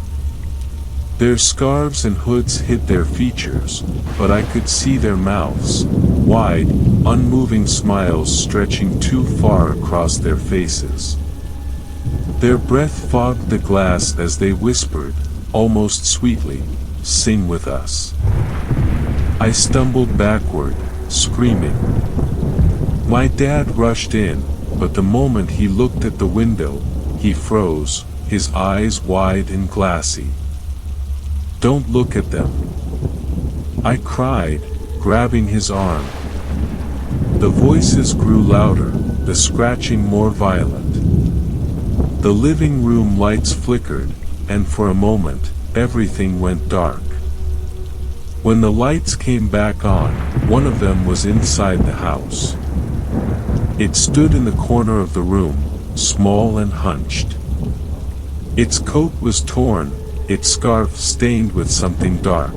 Speaker 1: Their scarves and hoods hid their features, but I could see their mouths, wide, unmoving smiles stretching too far across their faces. Their breath fogged the glass as they whispered, almost sweetly, "Sing with us." I stumbled backward, screaming. My dad rushed in, but the moment he looked at the window, he froze, his eyes wide and glassy. "Don't look at them," I cried, grabbing his arm. The voices grew louder, the scratching more violent. The living room lights flickered, and for a moment, everything went dark. When the lights came back on, one of them was inside the house. It stood in the corner of the room, small and hunched. Its coat was torn, its scarf stained with something dark.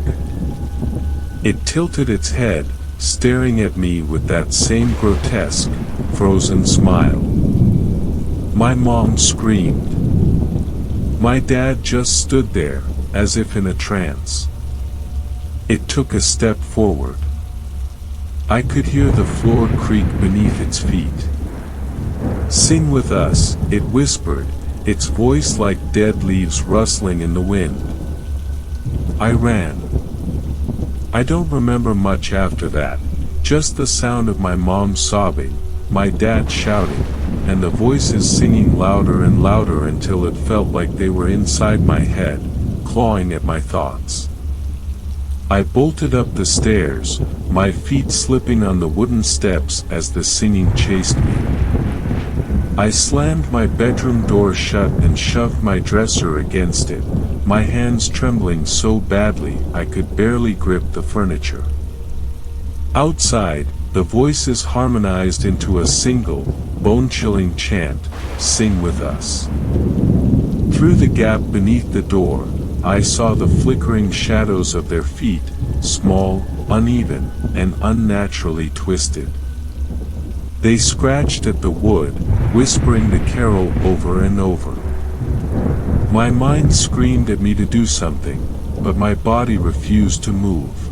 Speaker 1: It tilted its head, staring at me with that same grotesque, frozen smile. My mom screamed. My dad just stood there, as if in a trance. It took a step forward. I could hear the floor creak beneath its feet. "Sing with us," it whispered, its voice like dead leaves rustling in the wind. I ran. I don't remember much after that, just the sound of my mom sobbing, my dad shouting, and the voices singing louder and louder until it felt like they were inside my head, clawing at my thoughts. I bolted up the stairs, my feet slipping on the wooden steps as the singing chased me. I slammed my bedroom door shut and shoved my dresser against it, my hands trembling so badly I could barely grip the furniture. Outside, the voices harmonized into a single, bone-chilling chant, "Sing with us." Through the gap beneath the door, I saw the flickering shadows of their feet, small, uneven, and unnaturally twisted. They scratched at the wood, whispering the carol over and over. My mind screamed at me to do something, but my body refused to move.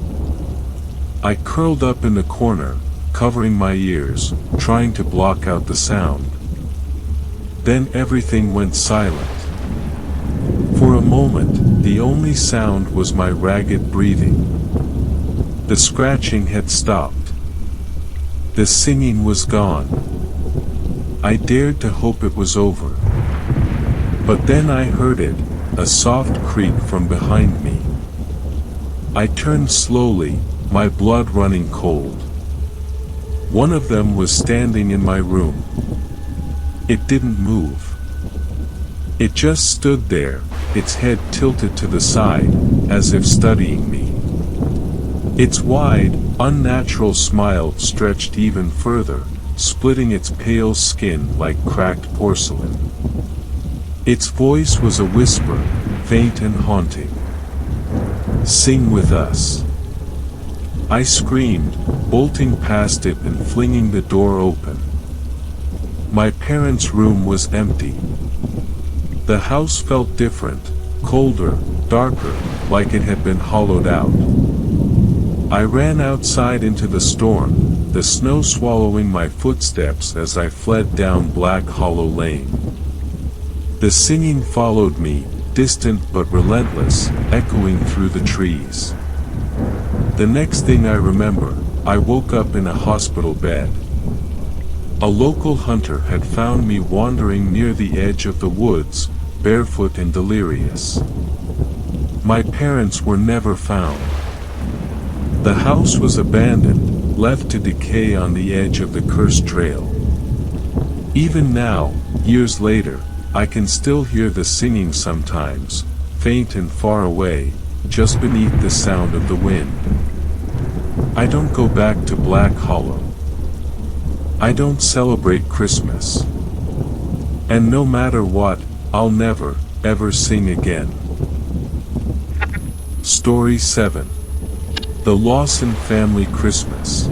Speaker 1: I curled up in the corner, covering my ears, trying to block out the sound. Then everything went silent. For a moment, the only sound was my ragged breathing. The scratching had stopped. The singing was gone. I dared to hope it was over. But then I heard it, a soft creak from behind me. I turned slowly, my blood running cold. One of them was standing in my room. It didn't move. It just stood there, its head tilted to the side, as if studying me. Its wide, unnatural smile stretched even further, splitting its pale skin like cracked porcelain. Its voice was a whisper, faint and haunting. "Sing with us." I screamed, bolting past it and flinging the door open. My parents' room was empty. The house felt different, colder, darker, like it had been hollowed out. I ran outside into the storm, the snow swallowing my footsteps as I fled down Black Hollow Lane. The singing followed me, distant but relentless, echoing through the trees. The next thing I remember, I woke up in a hospital bed. A local hunter had found me wandering near the edge of the woods, barefoot and delirious. My parents were never found. The house was abandoned, left to decay on the edge of the cursed trail. Even now, years later, I can still hear the singing sometimes, faint and far away, just beneath the sound of the wind. I don't go back to Black Hollow. I don't celebrate Christmas. And no matter what, I'll never, ever sing again. Story 7. The Lawson Family Christmas.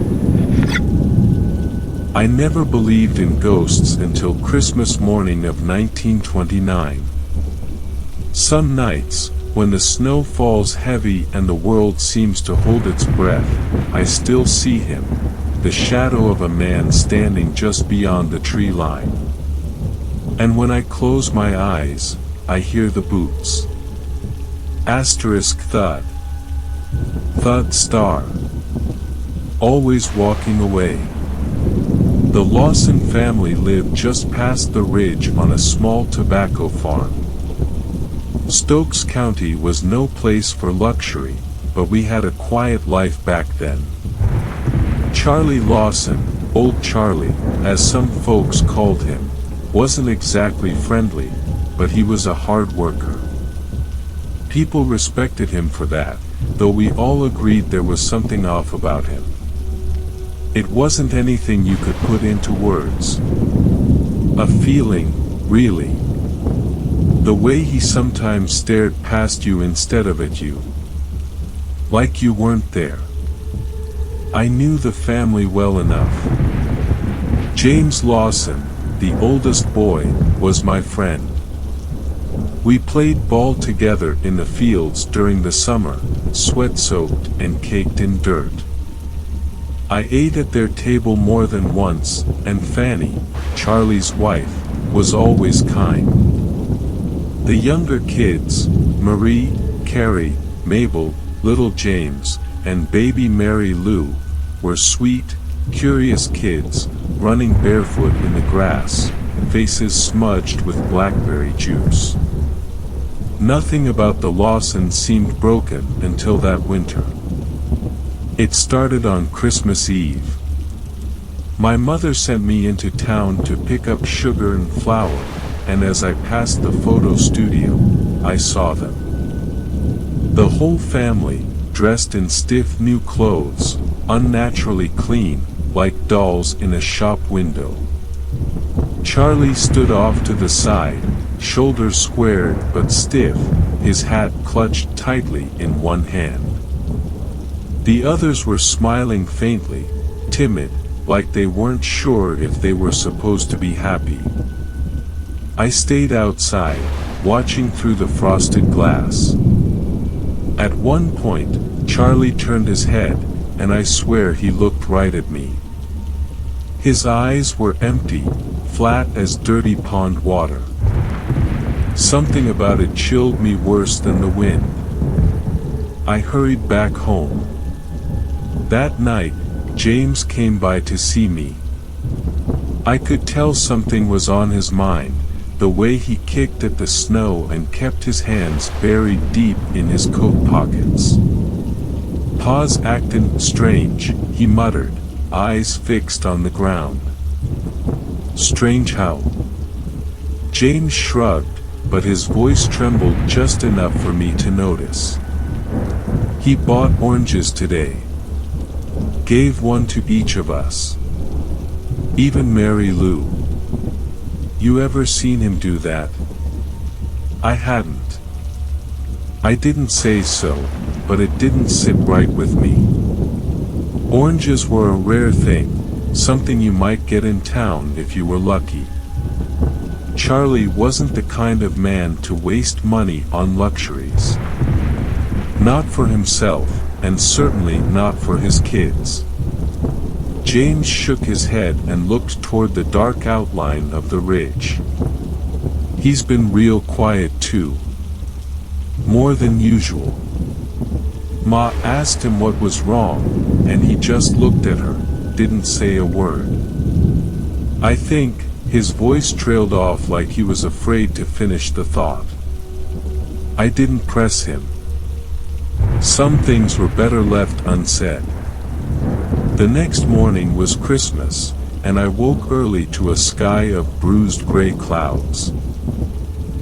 Speaker 1: I never believed in ghosts until Christmas morning of 1929. Some nights, when the snow falls heavy and the world seems to hold its breath, I still see him, the shadow of a man standing just beyond the tree line. And when I close my eyes, I hear the boots. Asterisk thud. Thud star. Always walking away. The Lawson family lived just past the ridge on a small tobacco farm. Stokes County was no place for luxury, but we had a quiet life back then. Charlie Lawson, Old Charlie, as some folks called him, wasn't exactly friendly, but he was a hard worker. People respected him for that, though we all agreed there was something off about him. It wasn't anything you could put into words. A feeling, really. The way he sometimes stared past you instead of at you. Like you weren't there. I knew the family well enough. James Lawson, the oldest boy, was my friend. We played ball together in the fields during the summer, sweat-soaked and caked in dirt. I ate at their table more than once, and Fanny, Charlie's wife, was always kind. The younger kids, Marie, Carrie, Mabel, little James, and baby Mary Lou, were sweet, curious kids, running barefoot in the grass, faces smudged with blackberry juice. Nothing about the Lawsons seemed broken until that winter. It started on Christmas Eve. My mother sent me into town to pick up sugar and flour, and as I passed the photo studio, I saw them. The whole family, dressed in stiff new clothes, unnaturally clean, like dolls in a shop window. Charlie stood off to the side, shoulders squared but stiff, his hat clutched tightly in one hand. The others were smiling faintly, timid, like they weren't sure if they were supposed to be happy. I stayed outside, watching through the frosted glass. At one point, Charlie turned his head, and I swear he looked right at me. His eyes were empty, flat as dirty pond water. Something about it chilled me worse than the wind. I hurried back home. That night, James came by to see me. I could tell something was on his mind, the way he kicked at the snow and kept his hands buried deep in his coat pockets. "Pa's actin' strange," he muttered, eyes fixed on the ground. "Strange how?" James shrugged, but his voice trembled just enough for me to notice. "He bought oranges today. Gave one to each of us. Even Mary Lou. You ever seen him do that?" I hadn't. I didn't say so, but it didn't sit right with me. Oranges were a rare thing, something you might get in town if you were lucky. Charlie wasn't the kind of man to waste money on luxuries. Not for himself, and certainly not for his kids. James shook his head and looked toward the dark outline of the ridge. "He's been real quiet too. More than usual." Ma asked him what was wrong, and he just looked at her, didn't say a word. I think, his voice trailed off like he was afraid to finish the thought. I didn't press him. Some things were better left unsaid. The next morning was Christmas, and I woke early to a sky of bruised gray clouds.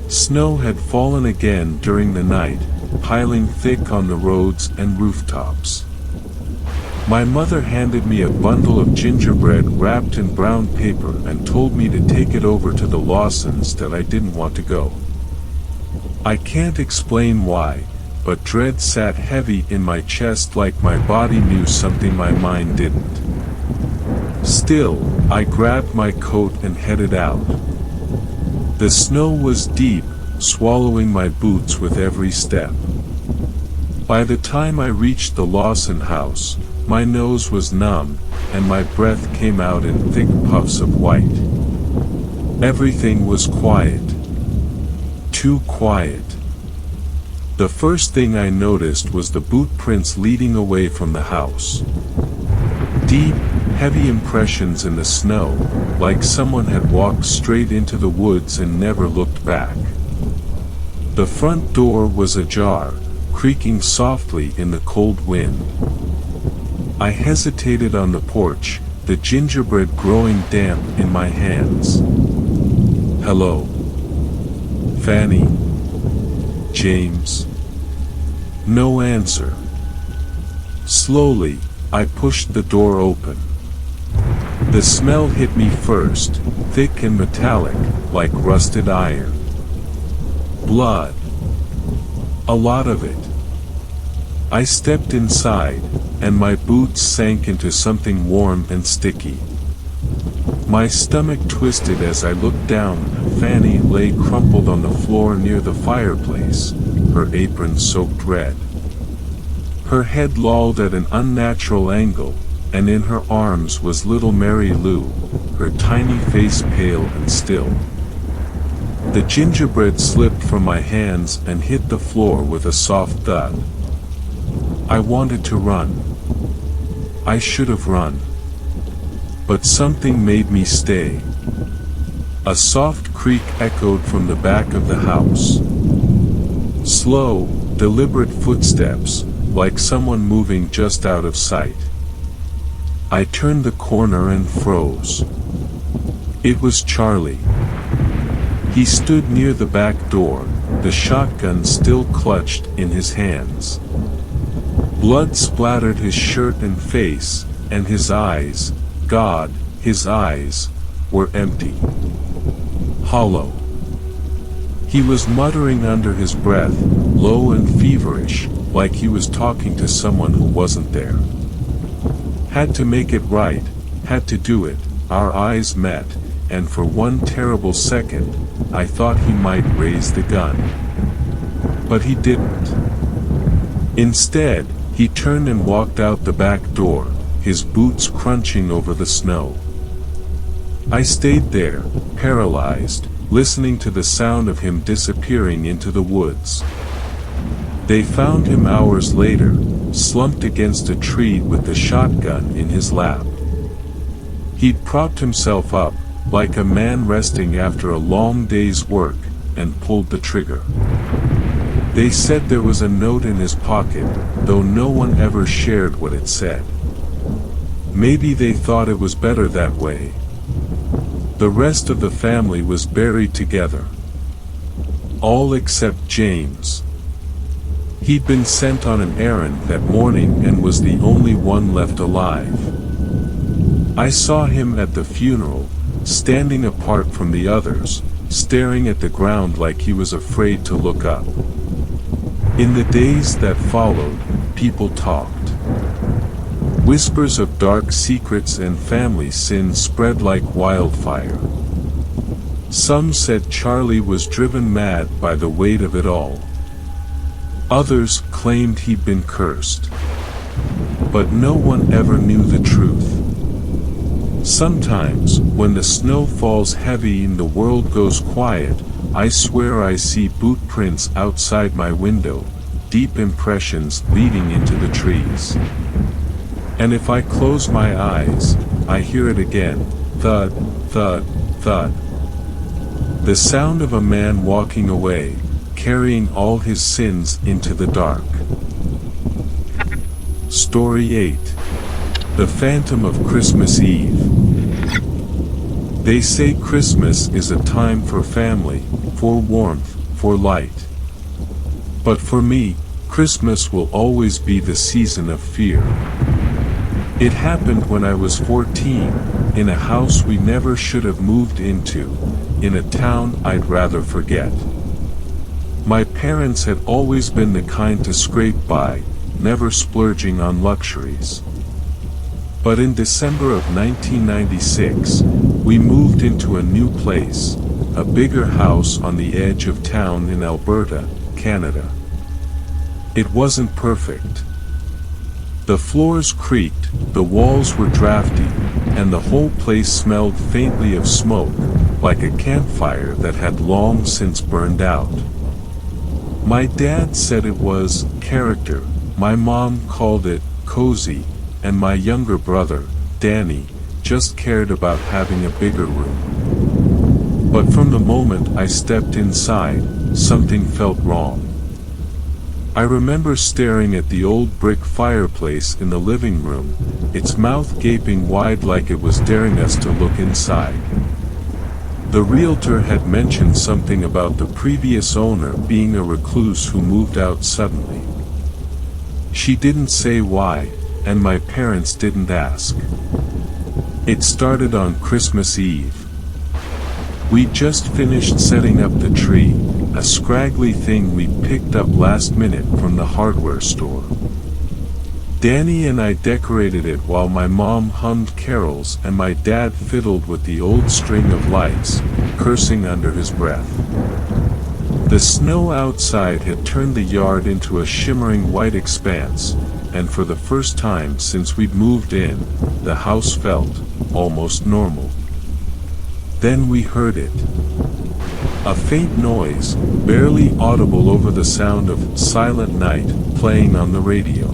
Speaker 1: Snow had fallen again during the night, piling thick on the roads and rooftops. My mother handed me a bundle of gingerbread wrapped in brown paper and told me to take it over to the Lawsons that I didn't want to go. I can't explain why, but dread sat heavy in my chest like my body knew something my mind didn't. Still, I grabbed my coat and headed out. The snow was deep, swallowing my boots with every step. By the time I reached the Lawson house, my nose was numb, and my breath came out in thick puffs of white. Everything was quiet. Too quiet. The first thing I noticed was the boot prints leading away from the house. Deep, heavy impressions in the snow, like someone had walked straight into the woods and never looked back. The front door was ajar, creaking softly in the cold wind. I hesitated on the porch, the gingerbread growing damp in my hands. "Hello? Fanny? James?" No answer. Slowly, I pushed the door open. The smell hit me first, thick and metallic, like rusted iron. Blood. A lot of it. I stepped inside, and my boots sank into something warm and sticky. My stomach twisted as I looked down. Fanny lay crumpled on the floor near the fireplace, her apron soaked red. Her head lolled at an unnatural angle, and in her arms was little Mary Lou, her tiny face pale and still. The gingerbread slipped from my hands and hit the floor with a soft thud. I wanted to run. I should have run. But something made me stay. A soft creak echoed from the back of the house. Slow, deliberate footsteps, like someone moving just out of sight. I turned the corner and froze. It was Charlie. He stood near the back door, the shotgun still clutched in his hands. Blood splattered his shirt and face, and his eyes, God, his eyes, were empty. Hollow. He was muttering under his breath, low and feverish, like he was talking to someone who wasn't there. Had to make it right, had to do it. Our eyes met, and for one terrible second, I thought he might raise the gun. But he didn't. Instead, he turned and walked out the back door, his boots crunching over the snow. I stayed there, paralyzed, listening to the sound of him disappearing into the woods. They found him hours later, slumped against a tree with the shotgun in his lap. He'd propped himself up, like a man resting after a long day's work, and pulled the trigger. They said there was a note in his pocket, though no one ever shared what it said. Maybe they thought it was better that way. The rest of the family was buried together. All except James. He'd been sent on an errand that morning and was the only one left alive. I saw him at the funeral, standing apart from the others, staring at the ground like he was afraid to look up. In the days that followed, people talked. Whispers of dark secrets and family sins spread like wildfire. Some said Charlie was driven mad by the weight of it all. Others claimed he'd been cursed. But no one ever knew the truth. Sometimes, when the snow falls heavy and the world goes quiet, I swear I see boot prints outside my window, deep impressions leading into the trees. And if I close my eyes, I hear it again, thud, thud, thud. The sound of a man walking away, carrying all his sins into the dark. Story 8. The Phantom of Christmas Eve. They say Christmas is a time for family, for warmth, for light. But for me, Christmas will always be the season of fear. It happened when I was 14, in a house we never should have moved into, in a town I'd rather forget. My parents had always been the kind to scrape by, never splurging on luxuries. But in December of 1996, we moved into a new place, a bigger house on the edge of town in Alberta, Canada. It wasn't perfect. The floors creaked, the walls were drafty, and the whole place smelled faintly of smoke, like a campfire that had long since burned out. My dad said it was character, my mom called it cozy, and my younger brother, Danny, just cared about having a bigger room. But from the moment I stepped inside, something felt wrong. I remember staring at the old brick fireplace in the living room, its mouth gaping wide like it was daring us to look inside. The realtor had mentioned something about the previous owner being a recluse who moved out suddenly. She didn't say why, and my parents didn't ask. It started on Christmas Eve. We just finished setting up the tree, a scraggly thing we picked up last minute from the hardware store. Danny and I decorated it while my mom hummed carols and my dad fiddled with the old string of lights, cursing under his breath. The snow outside had turned the yard into a shimmering white expanse, and for the first time since we'd moved in, the house felt almost normal. Then we heard it. A faint noise, barely audible over the sound of Silent Night playing on the radio.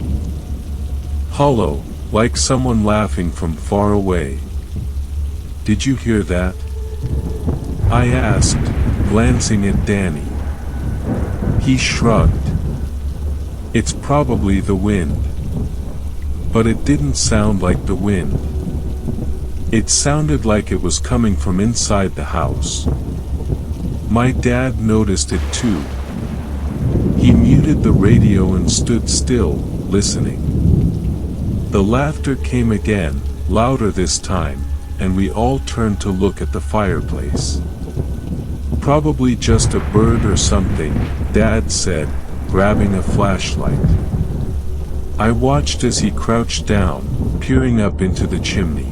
Speaker 1: Hollow, like someone laughing from far away. Did you hear that? I asked, glancing at Danny. He shrugged. It's probably the wind. But it didn't sound like the wind. It sounded like it was coming from inside the house. My dad noticed it too. He muted the radio and stood still, listening. The laughter came again, louder this time, and we all turned to look at the fireplace. Probably just a bird or something, Dad said, grabbing a flashlight. I watched as he crouched down, peering up into the chimney.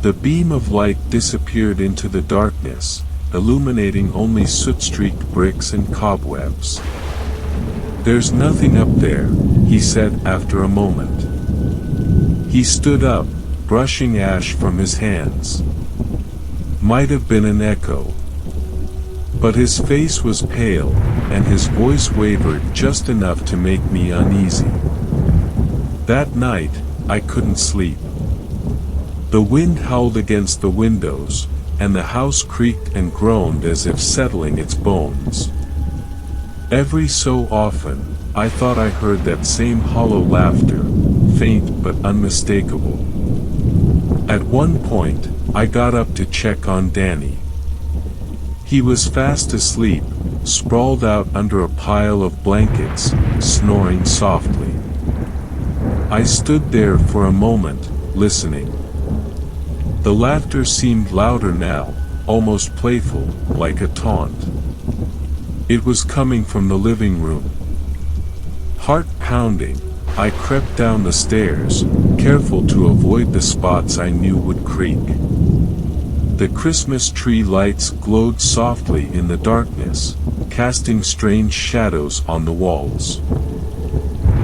Speaker 1: The beam of light disappeared into the darkness, illuminating only soot-streaked bricks and cobwebs. There's nothing up there, he said after a moment. He stood up, brushing ash from his hands. Might have been an echo. But his face was pale, and his voice wavered just enough to make me uneasy. That night, I couldn't sleep. The wind howled against the windows, and the house creaked and groaned as if settling its bones. Every so often, I thought I heard that same hollow laughter, faint but unmistakable. At one point, I got up to check on Danny. He was fast asleep, sprawled out under a pile of blankets, snoring softly. I stood there for a moment, listening. The laughter seemed louder now, almost playful, like a taunt. It was coming from the living room. Heart pounding, I crept down the stairs, careful to avoid the spots I knew would creak. The Christmas tree lights glowed softly in the darkness, casting strange shadows on the walls.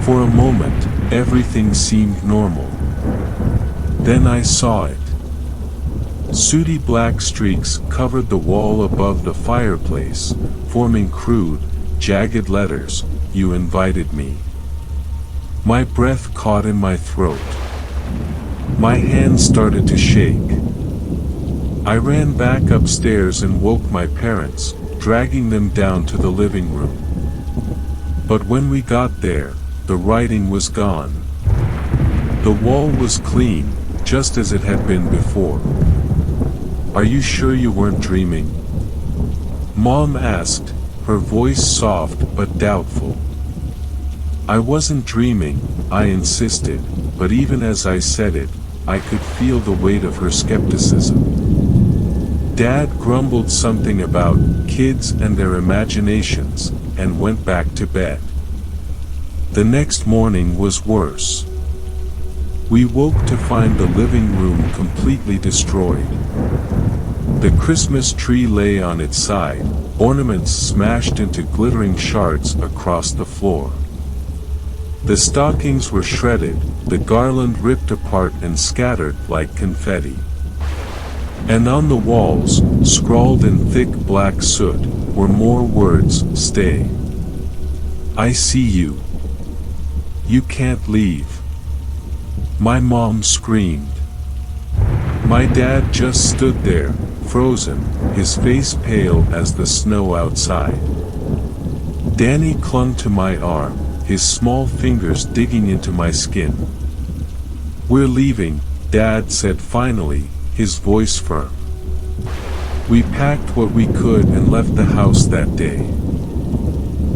Speaker 1: For a moment, everything seemed normal. Then I saw it. Sooty black streaks covered the wall above the fireplace, forming crude, jagged letters, "You invited me." My breath caught in my throat. My hands started to shake. I ran back upstairs and woke my parents, dragging them down to the living room. But when we got there, the writing was gone. The wall was clean, just as it had been before. "Are you sure you weren't dreaming?" Mom asked, her voice soft but doubtful. I wasn't dreaming, I insisted, but even as I said it, I could feel the weight of her skepticism. Dad grumbled something about kids and their imaginations, and went back to bed. The next morning was worse. We woke to find the living room completely destroyed. The Christmas tree lay on its side, ornaments smashed into glittering shards across the floor. The stockings were shredded, the garland ripped apart and scattered like confetti. And on the walls, scrawled in thick black soot, were more words, "Stay. I see you. You can't leave." My mom screamed. My dad just stood there, frozen, his face pale as the snow outside. Danny clung to my arm, his small fingers digging into my skin. "We're leaving," Dad said finally, his voice firm. We packed what we could and left the house that day.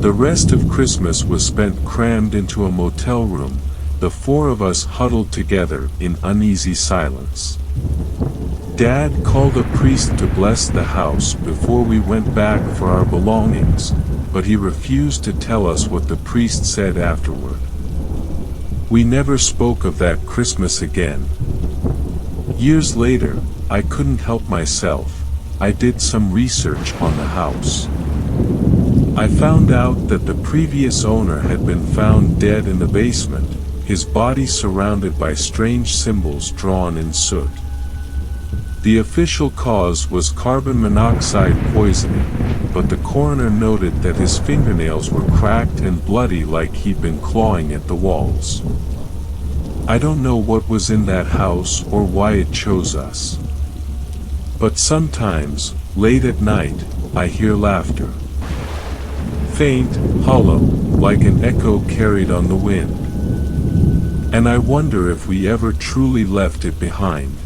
Speaker 1: The rest of Christmas was spent crammed into a motel room, the four of us huddled together in uneasy silence. Dad called a priest to bless the house before we went back for our belongings, but he refused to tell us what the priest said afterward. We never spoke of that Christmas again. Years later, I couldn't help myself. I did some research on the house. I found out that the previous owner had been found dead in the basement, his body surrounded by strange symbols drawn in soot. The official cause was carbon monoxide poisoning, but the coroner noted that his fingernails were cracked and bloody like he'd been clawing at the walls. I don't know what was in that house or why it chose us. But sometimes, late at night, I hear laughter. Faint, hollow, like an echo carried on the wind. And I wonder if we ever truly left it behind.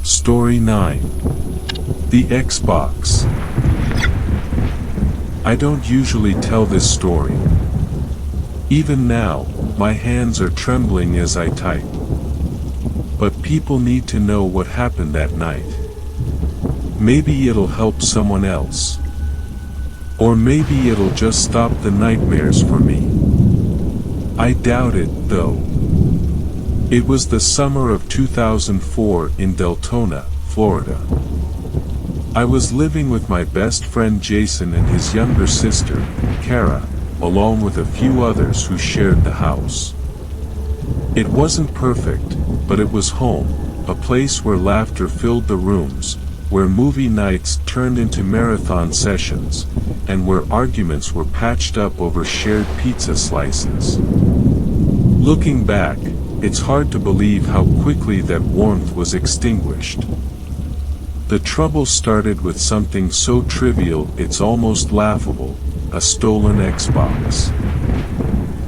Speaker 1: Story 9. The Xbox. I don't usually tell this story. Even now, my hands are trembling as I type. But people need to know what happened that night. Maybe it'll help someone else. Or maybe it'll just stop the nightmares for me. I doubt it, though. It was the summer of 2004 in Deltona, Florida. I was living with my best friend Jason and his younger sister, Kara, along with a few others who shared the house. It wasn't perfect, but it was home, a place where laughter filled the rooms, where movie nights turned into marathon sessions, and where arguments were patched up over shared pizza slices. Looking back, it's hard to believe how quickly that warmth was extinguished. The trouble started with something so trivial it's almost laughable, a stolen Xbox.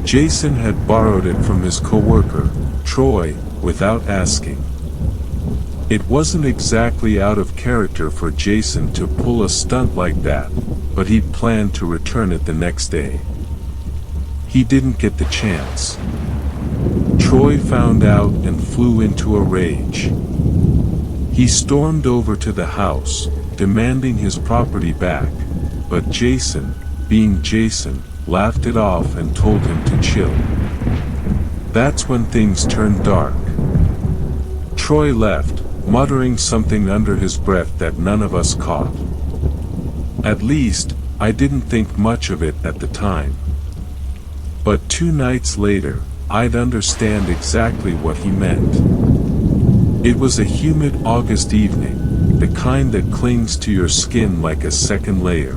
Speaker 1: Jason had borrowed it from his coworker, Troy, without asking. It wasn't exactly out of character for Jason to pull a stunt like that, but he'd planned to return it the next day. He didn't get the chance. Troy found out and flew into a rage. He stormed over to the house, demanding his property back, but Jason, being Jason, laughed it off and told him to chill. That's when things turned dark. Troy left, muttering something under his breath that none of us caught. At least, I didn't think much of it at the time. But 2 nights later, I'd understand exactly what he meant. It was a humid August evening, the kind that clings to your skin like a second layer.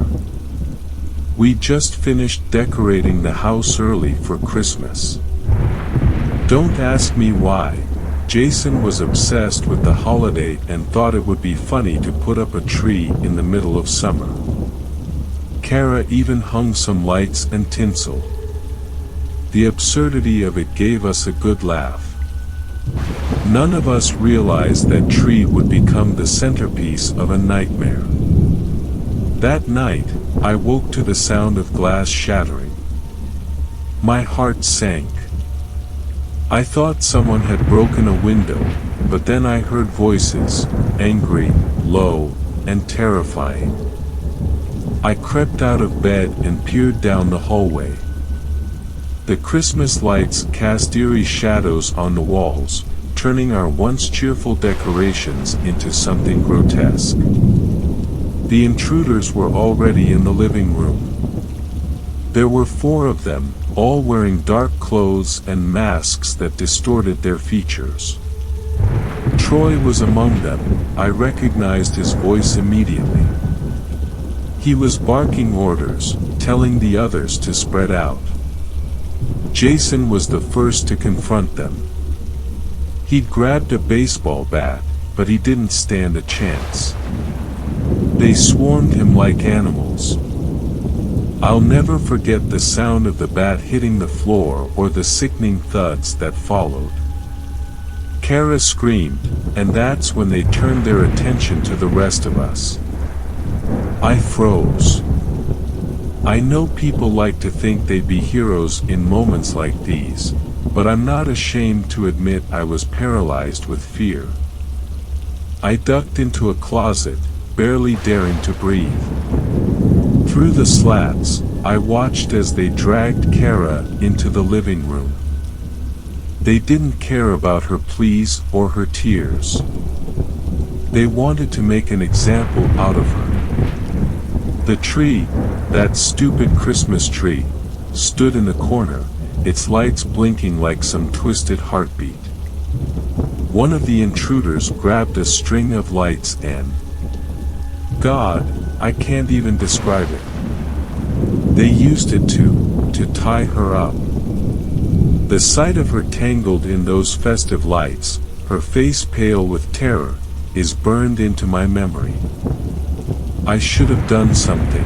Speaker 1: We just finished decorating the house early for Christmas. Don't ask me why. Jason was obsessed with the holiday and thought it would be funny to put up a tree in the middle of summer. Kara even hung some lights and tinsel. The absurdity of it gave us a good laugh. None of us realized that tree would become the centerpiece of a nightmare. That night, I woke to the sound of glass shattering. My heart sank. I thought someone had broken a window, but then I heard voices, angry, low, and terrifying. I crept out of bed and peered down the hallway. The Christmas lights cast eerie shadows on the walls, turning our once cheerful decorations into something grotesque. The intruders were already in the living room. There were 4 of them, all wearing dark clothes and masks that distorted their features. Troy was among them. I recognized his voice immediately. He was barking orders, telling the others to spread out. Jason was the first to confront them. He'd grabbed a baseball bat, but he didn't stand a chance. They swarmed him like animals. I'll never forget the sound of the bat hitting the floor or the sickening thuds that followed. Kara screamed, and that's when they turned their attention to the rest of us. I froze. I know people like to think they'd be heroes in moments like these, but I'm not ashamed to admit I was paralyzed with fear. I ducked into a closet, barely daring to breathe. Through the slats, I watched as they dragged Kara into the living room. They didn't care about her pleas or her tears. They wanted to make an example out of her. The tree, that stupid Christmas tree, stood in the corner, its lights blinking like some twisted heartbeat. One of the intruders grabbed a string of lights and... God, I can't even describe it. They used it to tie her up. The sight of her tangled in those festive lights, her face pale with terror, is burned into my memory. I should have done something.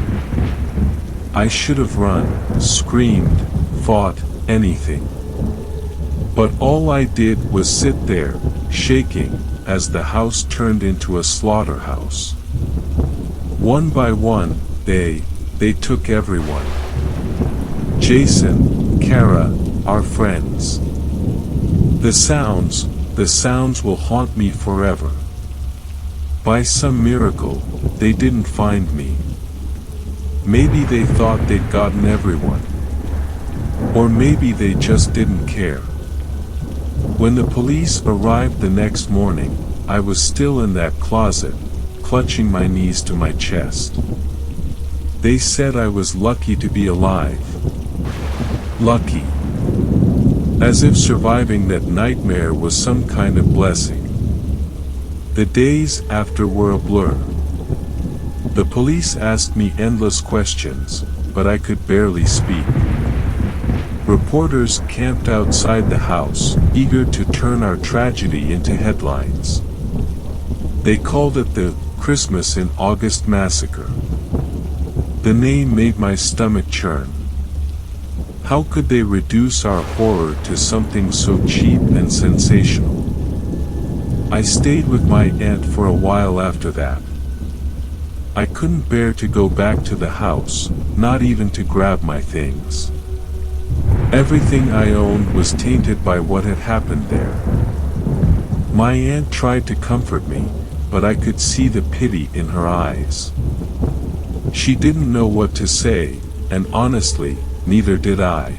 Speaker 1: I should have run, screamed, fought, anything. But all I did was sit there, shaking, as the house turned into a slaughterhouse. One by one, they took everyone. Jason, Kara, our friends. The sounds will haunt me forever. By some miracle, they didn't find me. Maybe they thought they'd gotten everyone. Or maybe they just didn't care. When the police arrived the next morning, I was still in that closet, clutching my knees to my chest. They said I was lucky to be alive. Lucky. As if surviving that nightmare was some kind of blessing. The days after were a blur. The police asked me endless questions, but I could barely speak. Reporters camped outside the house, eager to turn our tragedy into headlines. They called it the Christmas in August Massacre. The name made my stomach churn. How could they reduce our horror to something so cheap and sensational? I stayed with my aunt for a while after that. I couldn't bear to go back to the house, not even to grab my things. Everything I owned was tainted by what had happened there. My aunt tried to comfort me, but I could see the pity in her eyes. She didn't know what to say, and honestly, neither did I.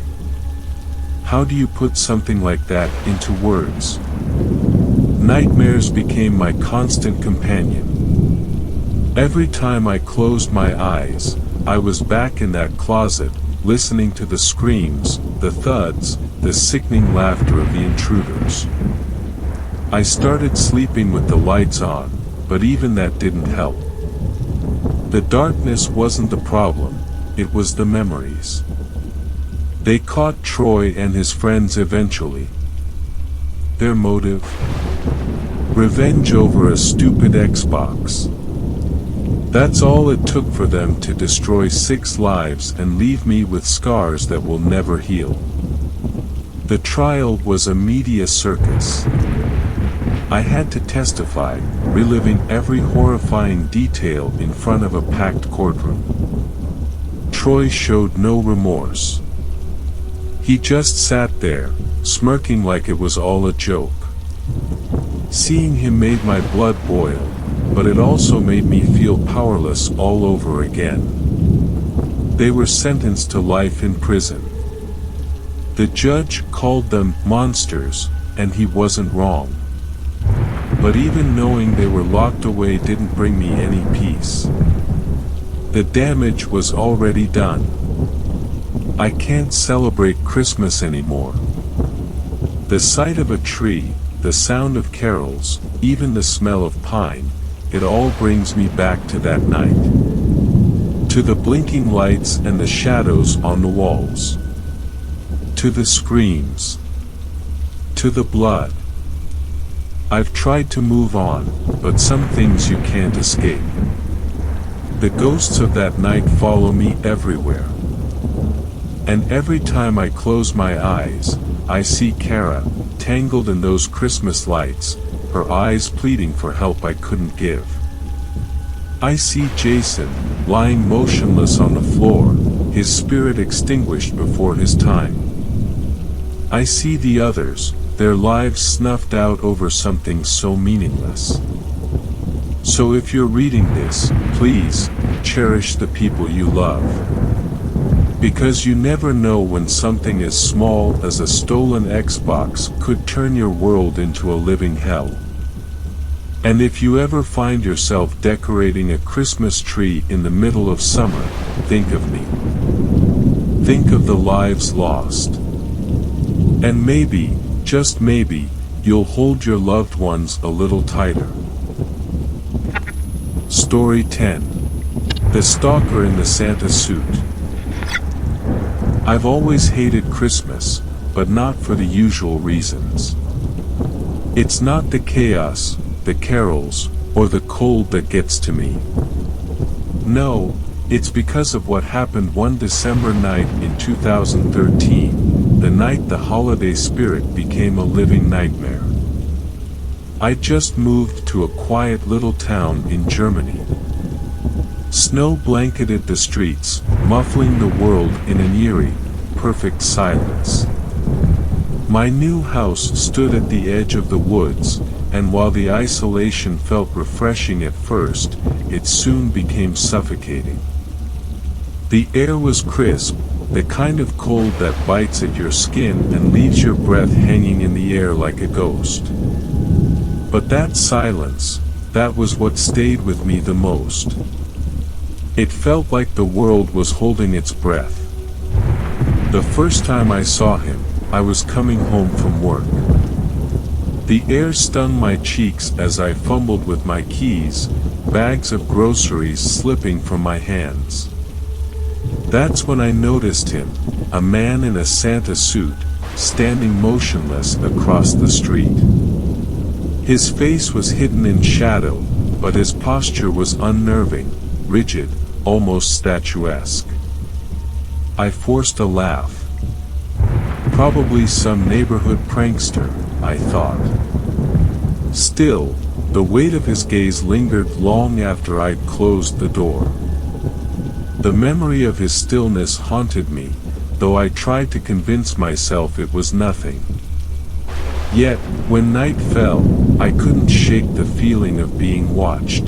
Speaker 1: How do you put something like that into words? Nightmares became my constant companion. Every time I closed my eyes, I was back in that closet, listening to the screams, the thuds, the sickening laughter of the intruders. I started sleeping with the lights on, but even that didn't help. The darkness wasn't the problem, it was the memories. They caught Troy and his friends eventually. Their motive? Revenge over a stupid Xbox. That's all it took for them to destroy 6 lives and leave me with scars that will never heal. The trial was a media circus. I had to testify, reliving every horrifying detail in front of a packed courtroom. Troy showed no remorse. He just sat there, smirking like it was all a joke. Seeing him made my blood boil, but it also made me feel powerless all over again. They were sentenced to life in prison. The judge called them monsters, and he wasn't wrong. But even knowing they were locked away didn't bring me any peace. The damage was already done. I can't celebrate Christmas anymore. The sight of a tree, the sound of carols, even the smell of pine, it all brings me back to that night. To the blinking lights and the shadows on the walls. To the screams. To the blood. I've tried to move on, but some things you can't escape. The ghosts of that night follow me everywhere. And every time I close my eyes, I see Kara, tangled in those Christmas lights, her eyes pleading for help I couldn't give. I see Jason, lying motionless on the floor, his spirit extinguished before his time. I see the others, their lives snuffed out over something so meaningless. So if you're reading this, please, cherish the people you love. Because you never know when something as small as a stolen Xbox could turn your world into a living hell. And if you ever find yourself decorating a Christmas tree in the middle of summer, think of me. Think of the lives lost. And maybe, just maybe, you'll hold your loved ones a little tighter. Story 10. The Stalker in the Santa Suit. I've always hated Christmas, but not for the usual reasons. It's not the chaos, the carols, or the cold that gets to me. No, it's because of what happened one December night in 2013, the night the holiday spirit became a living nightmare. I just moved to a quiet little town in Germany. Snow blanketed the streets, muffling the world in an eerie, perfect silence. My new house stood at the edge of the woods, and while the isolation felt refreshing at first, it soon became suffocating. The air was crisp, the kind of cold that bites at your skin and leaves your breath hanging in the air like a ghost. But that silence, that was what stayed with me the most. It felt like the world was holding its breath. The first time I saw him, I was coming home from work. The air stung my cheeks as I fumbled with my keys, bags of groceries slipping from my hands. That's when I noticed him, a man in a Santa suit, standing motionless across the street. His face was hidden in shadow, but his posture was unnerving, rigid, almost statuesque. I forced a laugh. Probably some neighborhood prankster, I thought. Still, the weight of his gaze lingered long after I'd closed the door. The memory of his stillness haunted me, though I tried to convince myself it was nothing. Yet, when night fell, I couldn't shake the feeling of being watched.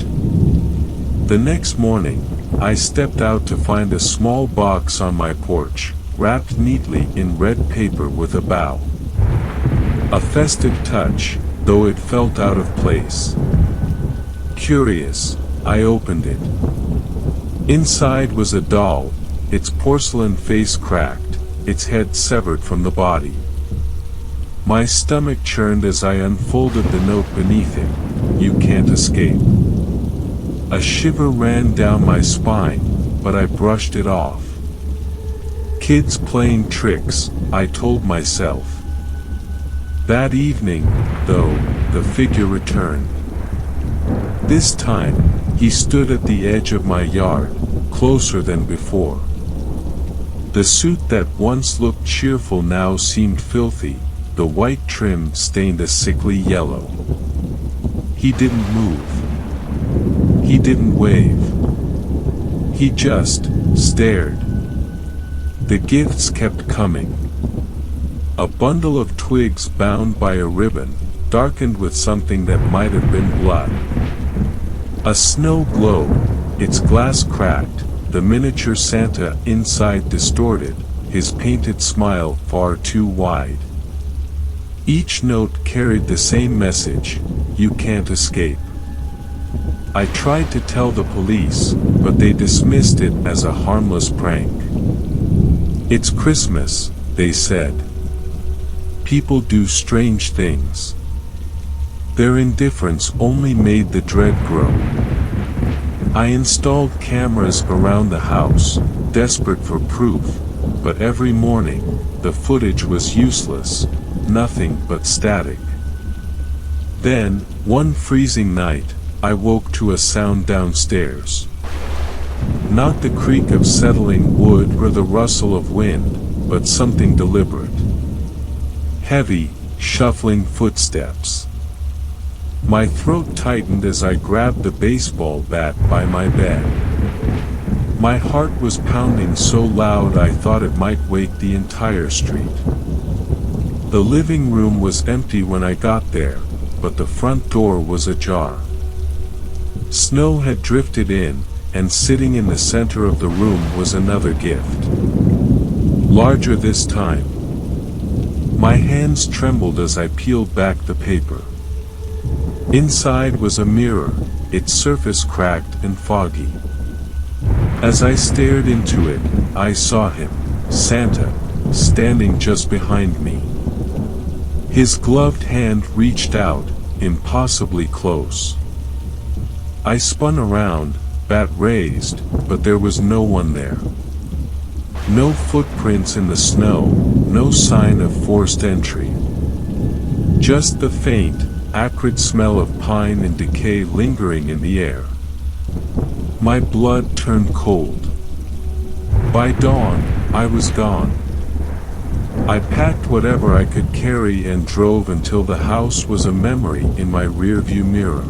Speaker 1: The next morning, I stepped out to find a small box on my porch, wrapped neatly in red paper with a bow. A festive touch, though it felt out of place. Curious, I opened it. Inside was a doll, its porcelain face cracked, its head severed from the body. My stomach churned as I unfolded the note beneath it. You can't escape. A shiver ran down my spine, but I brushed it off. Kids playing tricks, I told myself. That evening, though, the figure returned. This time, he stood at the edge of my yard, closer than before. The suit that once looked cheerful now seemed filthy, the white trim stained a sickly yellow. He didn't move. He didn't wave. He just stared. The gifts kept coming. A bundle of twigs bound by a ribbon, darkened with something that might have been blood. A snow globe, its glass cracked, the miniature Santa inside distorted, his painted smile far too wide. Each note carried the same message: you can't escape. I tried to tell the police, but they dismissed it as a harmless prank. It's Christmas, they said. People do strange things. Their indifference only made the dread grow. I installed cameras around the house, desperate for proof, but every morning, the footage was useless, nothing but static. Then, one freezing night, I woke to a sound downstairs. Not the creak of settling wood or the rustle of wind, but something deliberate. Heavy, shuffling footsteps. My throat tightened as I grabbed the baseball bat by my bed. My heart was pounding so loud I thought it might wake the entire street. The living room was empty when I got there, but the front door was ajar. Snow had drifted in, and sitting in the center of the room was another gift. Larger this time. My hands trembled as I peeled back the paper. Inside was a mirror, its surface cracked and foggy. As I stared into it, I saw him, Santa, standing just behind me. His gloved hand reached out, impossibly close. I spun around, bat raised, but there was no one there. No footprints in the snow, no sign of forced entry. Just the faint, acrid smell of pine and decay lingering in the air. My blood turned cold. By dawn, I was gone. I packed whatever I could carry and drove until the house was a memory in my rearview mirror.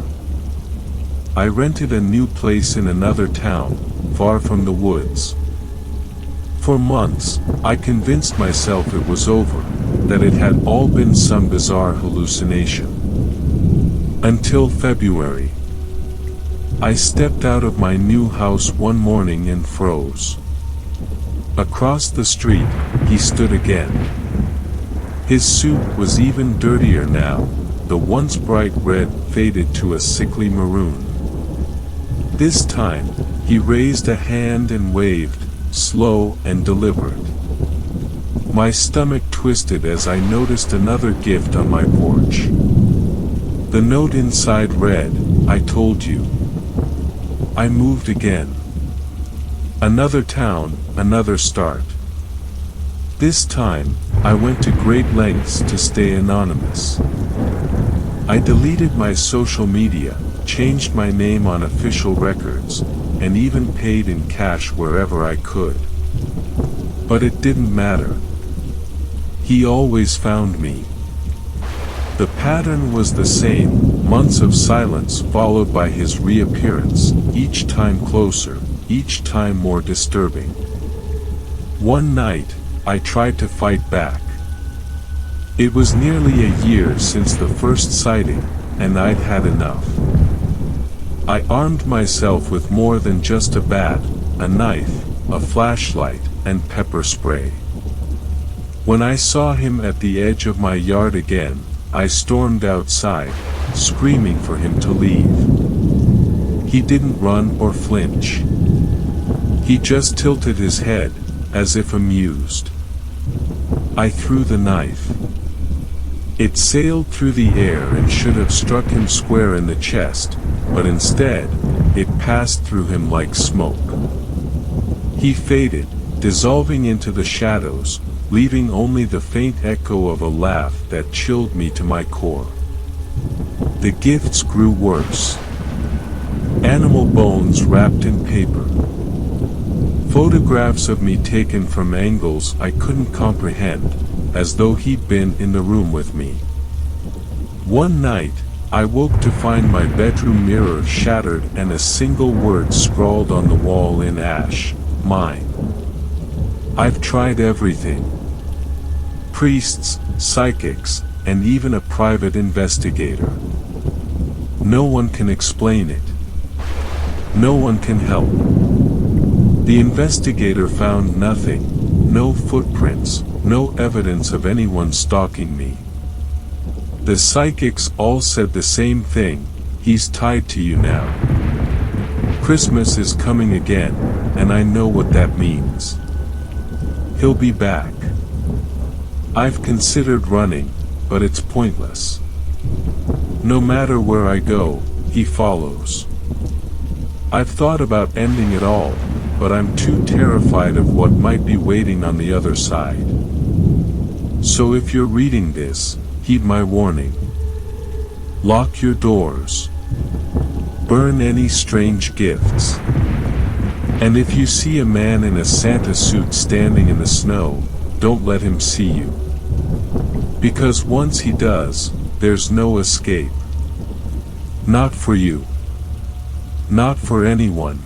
Speaker 1: I rented a new place in another town, far from the woods. For months, I convinced myself it was over, that it had all been some bizarre hallucination. Until February. I stepped out of my new house one morning and froze. Across the street, he stood again. His suit was even dirtier now, the once bright red faded to a sickly maroon. This time, he raised a hand and waved, slow and deliberate. My stomach twisted as I noticed another gift on my porch. The note inside read, "I told you." I moved again. Another town, another start. This time, I went to great lengths to stay anonymous. I deleted my social media, changed my name on official records, and even paid in cash wherever I could. But it didn't matter. He always found me. The pattern was the same, months of silence followed by his reappearance, each time closer, each time more disturbing. One night, I tried to fight back. It was nearly a year since the first sighting, and I'd had enough. I armed myself with more than just a bat, a knife, a flashlight, and pepper spray. When I saw him at the edge of my yard again, I stormed outside, screaming for him to leave. He didn't run or flinch. He just tilted his head, as if amused. I threw the knife. It sailed through the air and should have struck him square in the chest, but instead, it passed through him like smoke. He faded, dissolving into the shadows, leaving only the faint echo of a laugh that chilled me to my core. The gifts grew worse. Animal bones wrapped in paper. Photographs of me taken from angles I couldn't comprehend, as though he'd been in the room with me. One night, I woke to find my bedroom mirror shattered and a single word scrawled on the wall in ash, "Mine." I've tried everything. Priests, psychics, and even a private investigator. No one can explain it. No one can help. The investigator found nothing, no footprints, no evidence of anyone stalking me. The psychics all said the same thing, "He's tied to you now. Christmas is coming again, and I know what that means. He'll be back." I've considered running, but it's pointless. No matter where I go, he follows. I've thought about ending it all, but I'm too terrified of what might be waiting on the other side. So if you're reading this, heed my warning. Lock your doors. Burn any strange gifts. And if you see a man in a Santa suit standing in the snow, don't let him see you. Because once he does, there's no escape. Not for you. Not for anyone.